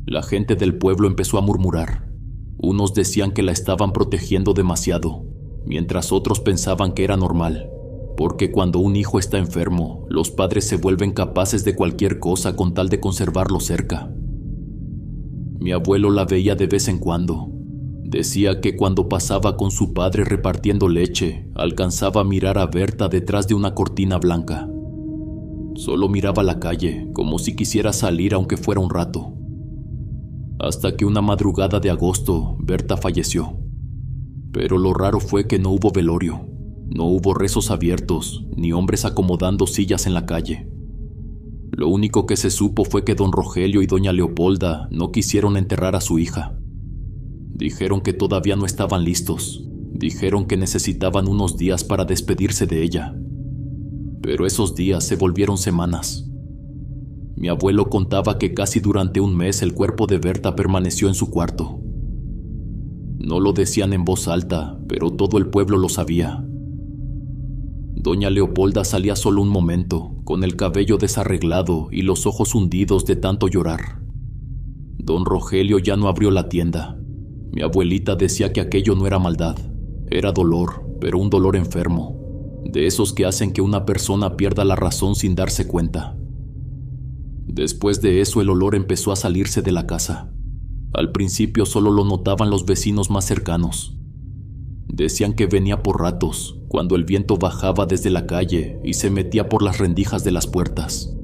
La gente del pueblo empezó a murmurar. Unos decían que la estaban protegiendo demasiado, mientras otros pensaban que era normal, porque cuando un hijo está enfermo, los padres se vuelven capaces de cualquier cosa con tal de conservarlo cerca. Mi abuelo la veía de vez en cuando. Decía que cuando pasaba con su padre repartiendo leche, alcanzaba a mirar a Berta detrás de una cortina blanca. Solo miraba la calle, como si quisiera salir aunque fuera un rato. Hasta que una madrugada de agosto, Berta falleció. Pero lo raro fue que no hubo velorio, no hubo rezos abiertos, ni hombres acomodando sillas en la calle. Lo único que se supo fue que don Rogelio y doña Leopolda no quisieron enterrar a su hija. Dijeron que todavía no estaban listos, dijeron que necesitaban unos días para despedirse de ella. Pero esos días se volvieron semanas. Mi abuelo contaba que casi durante un mes el cuerpo de Berta permaneció en su cuarto. No lo decían en voz alta, pero todo el pueblo lo sabía. Doña Leopolda salía solo un momento, con el cabello desarreglado y los ojos hundidos de tanto llorar. Don Rogelio ya no abrió la tienda. Mi abuelita decía que aquello no era maldad, era dolor, pero un dolor enfermo, de esos que hacen que una persona pierda la razón sin darse cuenta. Después de eso el olor empezó a salirse de la casa. Al principio solo lo notaban los vecinos más cercanos. Decían que venía por ratos, cuando el viento bajaba desde la calle y se metía por las rendijas de las puertas.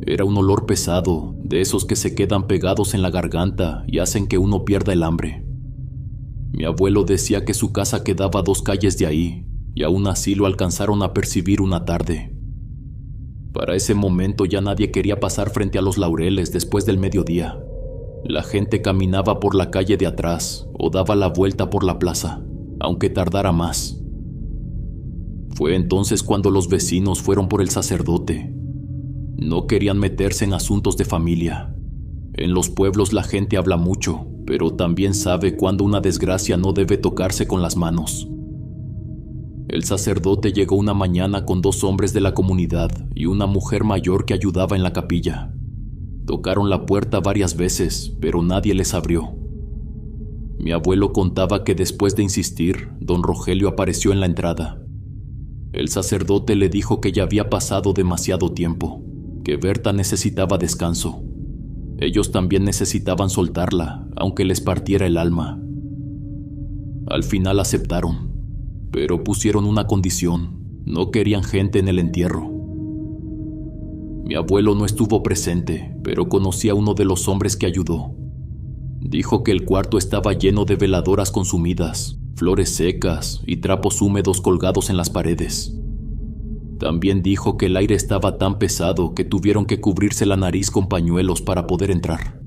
Era un olor pesado, de esos que se quedan pegados en la garganta y hacen que uno pierda el hambre. Mi abuelo decía que su casa quedaba a 2 calles de ahí, y aún así lo alcanzaron a percibir una tarde. Para ese momento ya nadie quería pasar frente a los Laureles después del mediodía. La gente caminaba por la calle de atrás o daba la vuelta por la plaza, aunque tardara más. Fue entonces cuando los vecinos fueron por el sacerdote. No querían meterse en asuntos de familia. En los pueblos la gente habla mucho, pero también sabe cuando una desgracia no debe tocarse con las manos. El sacerdote llegó una mañana con 2 hombres de la comunidad y una mujer mayor que ayudaba en la capilla. Tocaron la puerta varias veces, pero nadie les abrió. Mi abuelo contaba que después de insistir, don Rogelio apareció en la entrada. El sacerdote le dijo que ya había pasado demasiado tiempo, que Berta necesitaba descanso. Ellos también necesitaban soltarla, aunque les partiera el alma. Al final aceptaron, pero pusieron una condición: no querían gente en el entierro. Mi abuelo no estuvo presente, pero conocía a uno de los hombres que ayudó. Dijo que el cuarto estaba lleno de veladoras consumidas, flores secas y trapos húmedos colgados en las paredes. También dijo que el aire estaba tan pesado que tuvieron que cubrirse la nariz con pañuelos para poder entrar.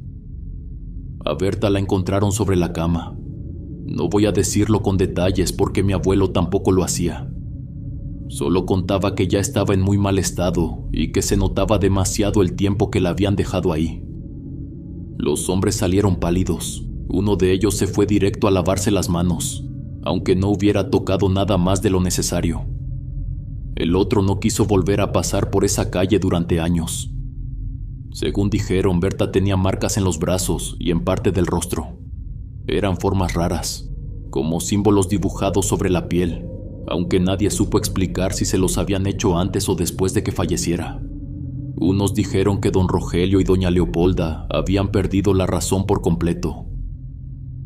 A Berta la encontraron sobre la cama. No voy a decirlo con detalles porque mi abuelo tampoco lo hacía. Solo contaba que ya estaba en muy mal estado y que se notaba demasiado el tiempo que la habían dejado ahí. Los hombres salieron pálidos. Uno de ellos se fue directo a lavarse las manos, aunque no hubiera tocado nada más de lo necesario. El otro no quiso volver a pasar por esa calle durante años. Según dijeron, Berta tenía marcas en los brazos y en parte del rostro. Eran formas raras, como símbolos dibujados sobre la piel, aunque nadie supo explicar si se los habían hecho antes o después de que falleciera. Unos dijeron que don Rogelio y doña Leopolda habían perdido la razón por completo.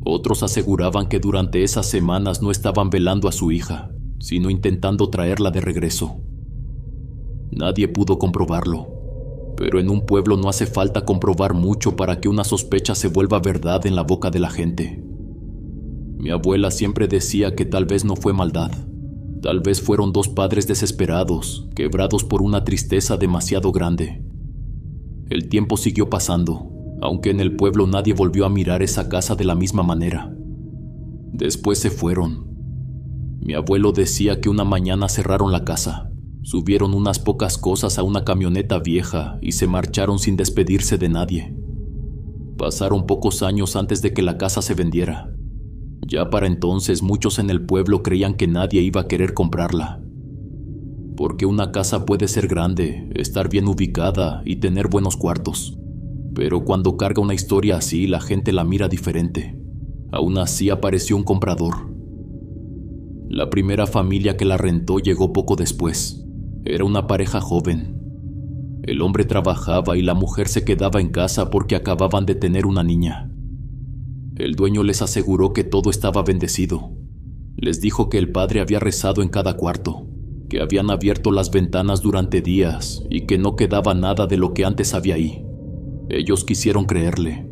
Otros aseguraban que durante esas semanas no estaban velando a su hija, sino intentando traerla de regreso. Nadie pudo comprobarlo, pero en un pueblo no hace falta comprobar mucho para que una sospecha se vuelva verdad en la boca de la gente. Mi abuela siempre decía que tal vez no fue maldad. Tal vez fueron 2 padres desesperados, quebrados por una tristeza demasiado grande. El tiempo siguió pasando, aunque en el pueblo nadie volvió a mirar esa casa de la misma manera. Después se fueron. Mi abuelo decía que una mañana cerraron la casa, subieron unas pocas cosas a una camioneta vieja y se marcharon sin despedirse de nadie. Pasaron pocos años antes de que la casa se vendiera. Ya para entonces muchos en el pueblo creían que nadie iba a querer comprarla. Porque una casa puede ser grande, estar bien ubicada y tener buenos cuartos. Pero cuando carga una historia así, la gente la mira diferente. Aún así apareció un comprador. La primera familia que la rentó llegó poco después. Era una pareja joven. El hombre trabajaba y la mujer se quedaba en casa porque acababan de tener una niña. El dueño les aseguró que todo estaba bendecido. Les dijo que el padre había rezado en cada cuarto, que habían abierto las ventanas durante días y que no quedaba nada de lo que antes había ahí. Ellos quisieron creerle.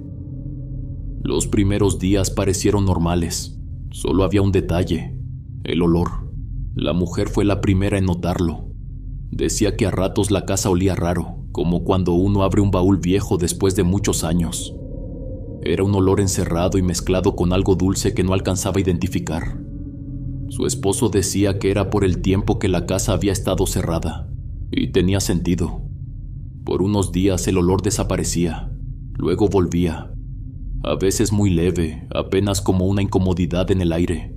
Los primeros días parecieron normales. Solo había un detalle: el olor. La mujer fue la primera en notarlo. Decía que a ratos la casa olía raro, como cuando uno abre un baúl viejo después de muchos años. Era un olor encerrado y mezclado con algo dulce que no alcanzaba a identificar. Su esposo decía que era por el tiempo que la casa había estado cerrada, y tenía sentido. Por unos días el olor desaparecía, luego volvía, a veces muy leve, apenas como una incomodidad en el aire.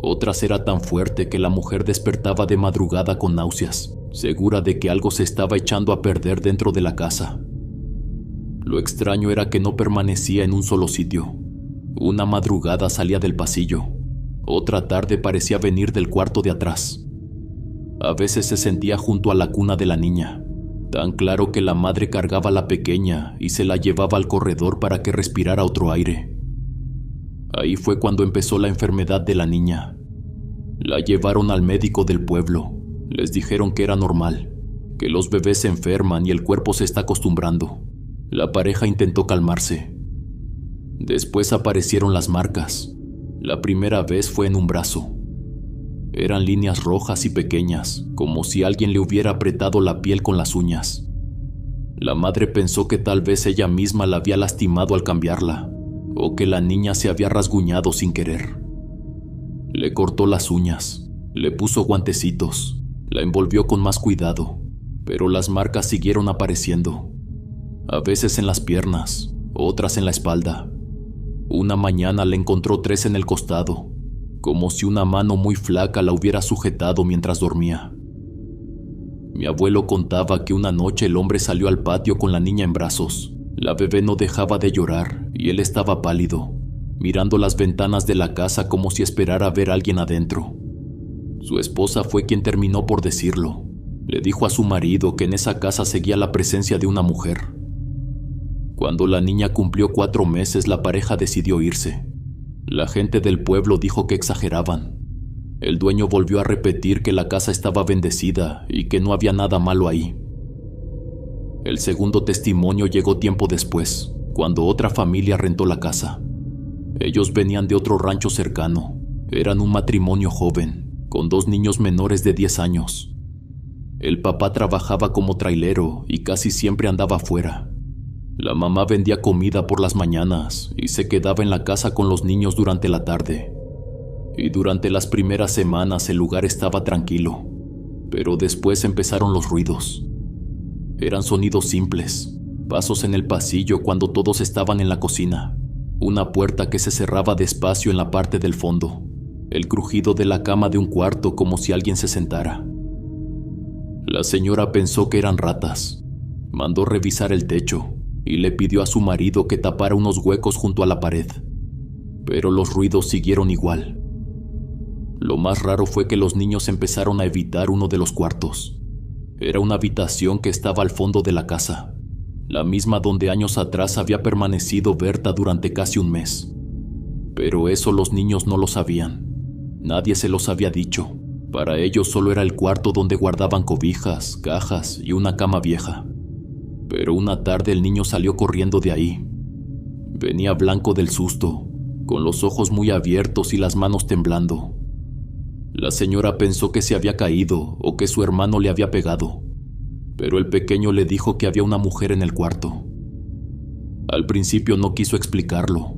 Otras era tan fuerte que la mujer despertaba de madrugada con náuseas, segura de que algo se estaba echando a perder dentro de la casa. Lo extraño era que no permanecía en un solo sitio. Una madrugada salía del pasillo. Otra tarde parecía venir del cuarto de atrás. A veces se sentía junto a la cuna de la niña, tan claro que la madre cargaba a la pequeña y se la llevaba al corredor para que respirara otro aire. Ahí fue cuando empezó la enfermedad de la niña. La llevaron al médico del pueblo. Les dijeron que era normal, que los bebés se enferman y el cuerpo se está acostumbrando. La pareja intentó calmarse. Después aparecieron las marcas. La primera vez fue en un brazo. Eran líneas rojas y pequeñas, como si alguien le hubiera apretado la piel con las uñas. La madre pensó que tal vez ella misma la había lastimado al cambiarla, o que la niña se había rasguñado sin querer. Le cortó las uñas, le puso guantecitos, la envolvió con más cuidado, pero las marcas siguieron apareciendo. A veces en las piernas, otras en la espalda. Una mañana le encontró 3 en el costado, como si una mano muy flaca la hubiera sujetado mientras dormía. Mi abuelo contaba que una noche el hombre salió al patio con la niña en brazos. La bebé no dejaba de llorar y él estaba pálido, mirando las ventanas de la casa como si esperara ver a alguien adentro. Su esposa fue quien terminó por decirlo. Le dijo a su marido que en esa casa seguía la presencia de una mujer. Cuando la niña cumplió 4 meses, la pareja decidió irse. La gente del pueblo dijo que exageraban. El dueño volvió a repetir que la casa estaba bendecida y que no había nada malo ahí. El segundo testimonio llegó tiempo después, cuando otra familia rentó la casa. Ellos venían de otro rancho cercano. Eran un matrimonio joven, con 2 niños menores de 10 años. El papá trabajaba como trailero y casi siempre andaba afuera. La mamá vendía comida por las mañanas y se quedaba en la casa con los niños durante la tarde. Y durante las primeras semanas el lugar estaba tranquilo, pero después empezaron los ruidos. Eran sonidos simples, pasos en el pasillo cuando todos estaban en la cocina, una puerta que se cerraba despacio en la parte del fondo, el crujido de la cama de un cuarto como si alguien se sentara. La señora pensó que eran ratas, mandó revisar el techo y le pidió a su marido que tapara unos huecos junto a la pared, pero los ruidos siguieron igual. Lo más raro fue que los niños empezaron a evitar uno de los cuartos. Era una habitación que estaba al fondo de la casa, la misma donde años atrás había permanecido Berta durante casi un mes. Pero eso los niños no lo sabían. Nadie se los había dicho. Para ellos solo era el cuarto donde guardaban cobijas, cajas y una cama vieja. Pero una tarde el niño salió corriendo de ahí. Venía blanco del susto, con los ojos muy abiertos y las manos temblando. La señora pensó que se había caído o que su hermano le había pegado, pero el pequeño le dijo que había una mujer en el cuarto. Al principio no quiso explicarlo,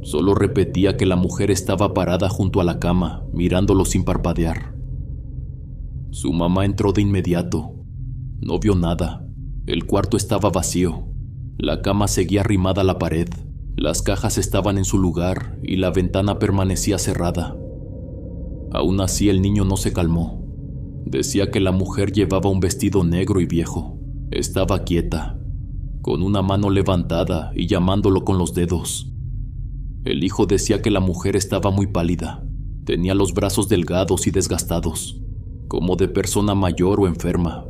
solo repetía que la mujer estaba parada junto a la cama, mirándolo sin parpadear. Su mamá entró de inmediato. No vio nada. El cuarto estaba vacío. La cama seguía arrimada a la pared, las cajas estaban en su lugar y la ventana permanecía cerrada. Aún así el niño no se calmó. Decía que la mujer llevaba un vestido negro y viejo. Estaba quieta, con una mano levantada y llamándolo con los dedos. El hijo decía que la mujer estaba muy pálida. Tenía los brazos delgados y desgastados, como de persona mayor o enferma,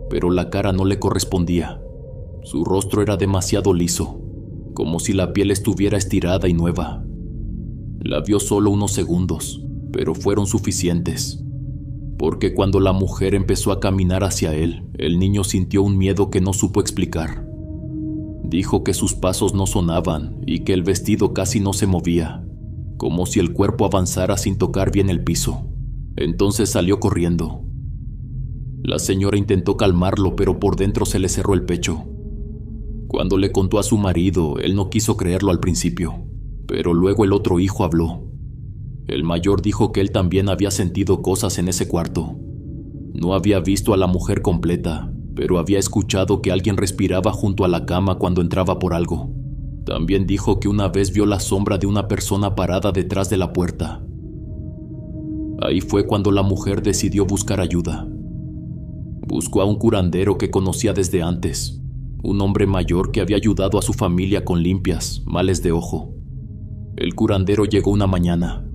pero la cara no le correspondía. Su rostro era demasiado liso, como si la piel estuviera estirada y nueva. La vio solo unos segundos, pero fueron suficientes, porque cuando la mujer empezó a caminar hacia él, el niño sintió un miedo que no supo explicar. Dijo que sus pasos no sonaban y que el vestido casi no se movía, como si el cuerpo avanzara sin tocar bien el piso. Entonces salió corriendo. La señora intentó calmarlo, pero por dentro se le cerró el pecho. Cuando le contó a su marido, él no quiso creerlo al principio, pero luego el otro hijo habló. El mayor dijo que él también había sentido cosas en ese cuarto. No había visto a la mujer completa, pero había escuchado que alguien respiraba junto a la cama cuando entraba por algo. También dijo que una vez vio la sombra de una persona parada detrás de la puerta. Ahí fue cuando la mujer decidió buscar ayuda. Buscó a un curandero que conocía desde antes, un hombre mayor que había ayudado a su familia con limpias, males de ojo. El curandero llegó una mañana.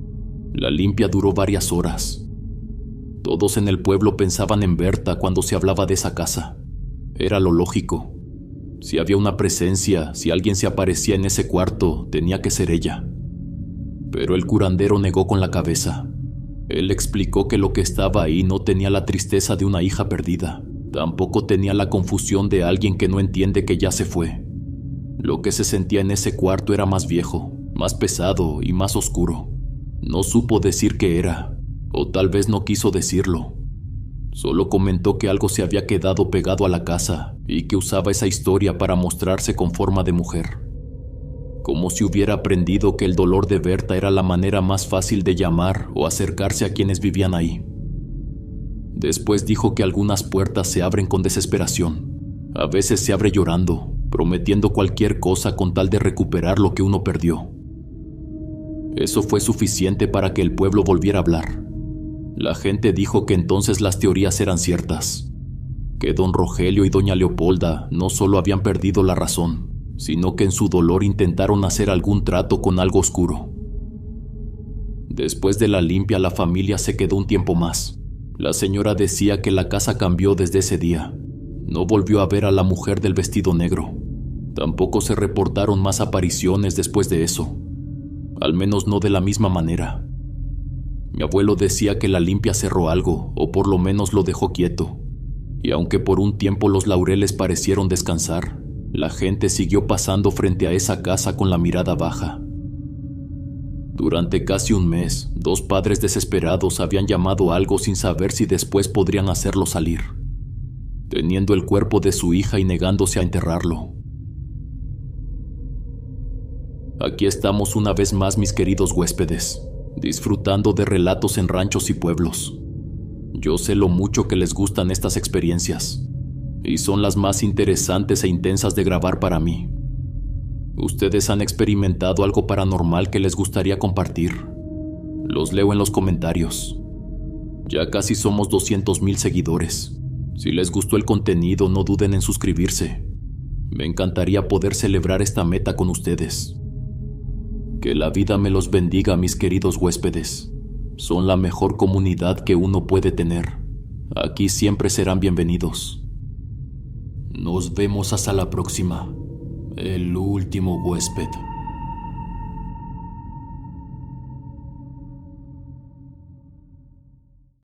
La limpia duró varias horas. Todos en el pueblo pensaban en Berta cuando se hablaba de esa casa. Era lo lógico. Si había una presencia, si alguien se aparecía en ese cuarto, tenía que ser ella. Pero el curandero negó con la cabeza. Él explicó que lo que estaba ahí no tenía la tristeza de una hija perdida. Tampoco tenía la confusión de alguien que no entiende que ya se fue. Lo que se sentía en ese cuarto era más viejo, más pesado y más oscuro. No supo decir qué era, O tal vez no quiso decirlo. Solo comentó que algo se había quedado pegado a la casa y que usaba esa historia para mostrarse con forma de mujer. Como si hubiera aprendido que el dolor de Berta era la manera más fácil de llamar o acercarse a quienes vivían ahí. Después dijo que algunas puertas se abren con desesperación. A veces se abre llorando, prometiendo cualquier cosa con tal de recuperar lo que uno perdió. Eso fue suficiente para que el pueblo volviera a hablar. La gente dijo que entonces las teorías eran ciertas, que don Rogelio y doña Leopolda no solo habían perdido la razón, sino que en su dolor intentaron hacer algún trato con algo oscuro. Después de la limpia, la familia se quedó un tiempo más. La señora decía que la casa cambió desde ese día. No volvió a ver a la mujer del vestido negro. Tampoco se reportaron más apariciones después de eso. Al menos no de la misma manera. Mi abuelo decía que la limpia cerró algo, o por lo menos lo dejó quieto. Y aunque por un tiempo los laureles parecieron descansar, la gente siguió pasando frente a esa casa con la mirada baja. Durante casi un mes, 2 padres desesperados habían llamado a algo sin saber si después podrían hacerlo salir, teniendo el cuerpo de su hija y negándose a enterrarlo. Aquí estamos una vez más, mis queridos huéspedes, disfrutando de relatos en ranchos y pueblos. Yo sé lo mucho que les gustan estas experiencias, y son las más interesantes e intensas de grabar para mí. ¿Ustedes han experimentado algo paranormal que les gustaría compartir? Los leo en los comentarios. Ya casi somos 200,000 seguidores. Si les gustó el contenido, no duden en suscribirse. Me encantaría poder celebrar esta meta con ustedes. Que la vida me los bendiga, mis queridos huéspedes. Son la mejor comunidad que uno puede tener. Aquí siempre serán bienvenidos. Nos vemos hasta la próxima. El último huésped.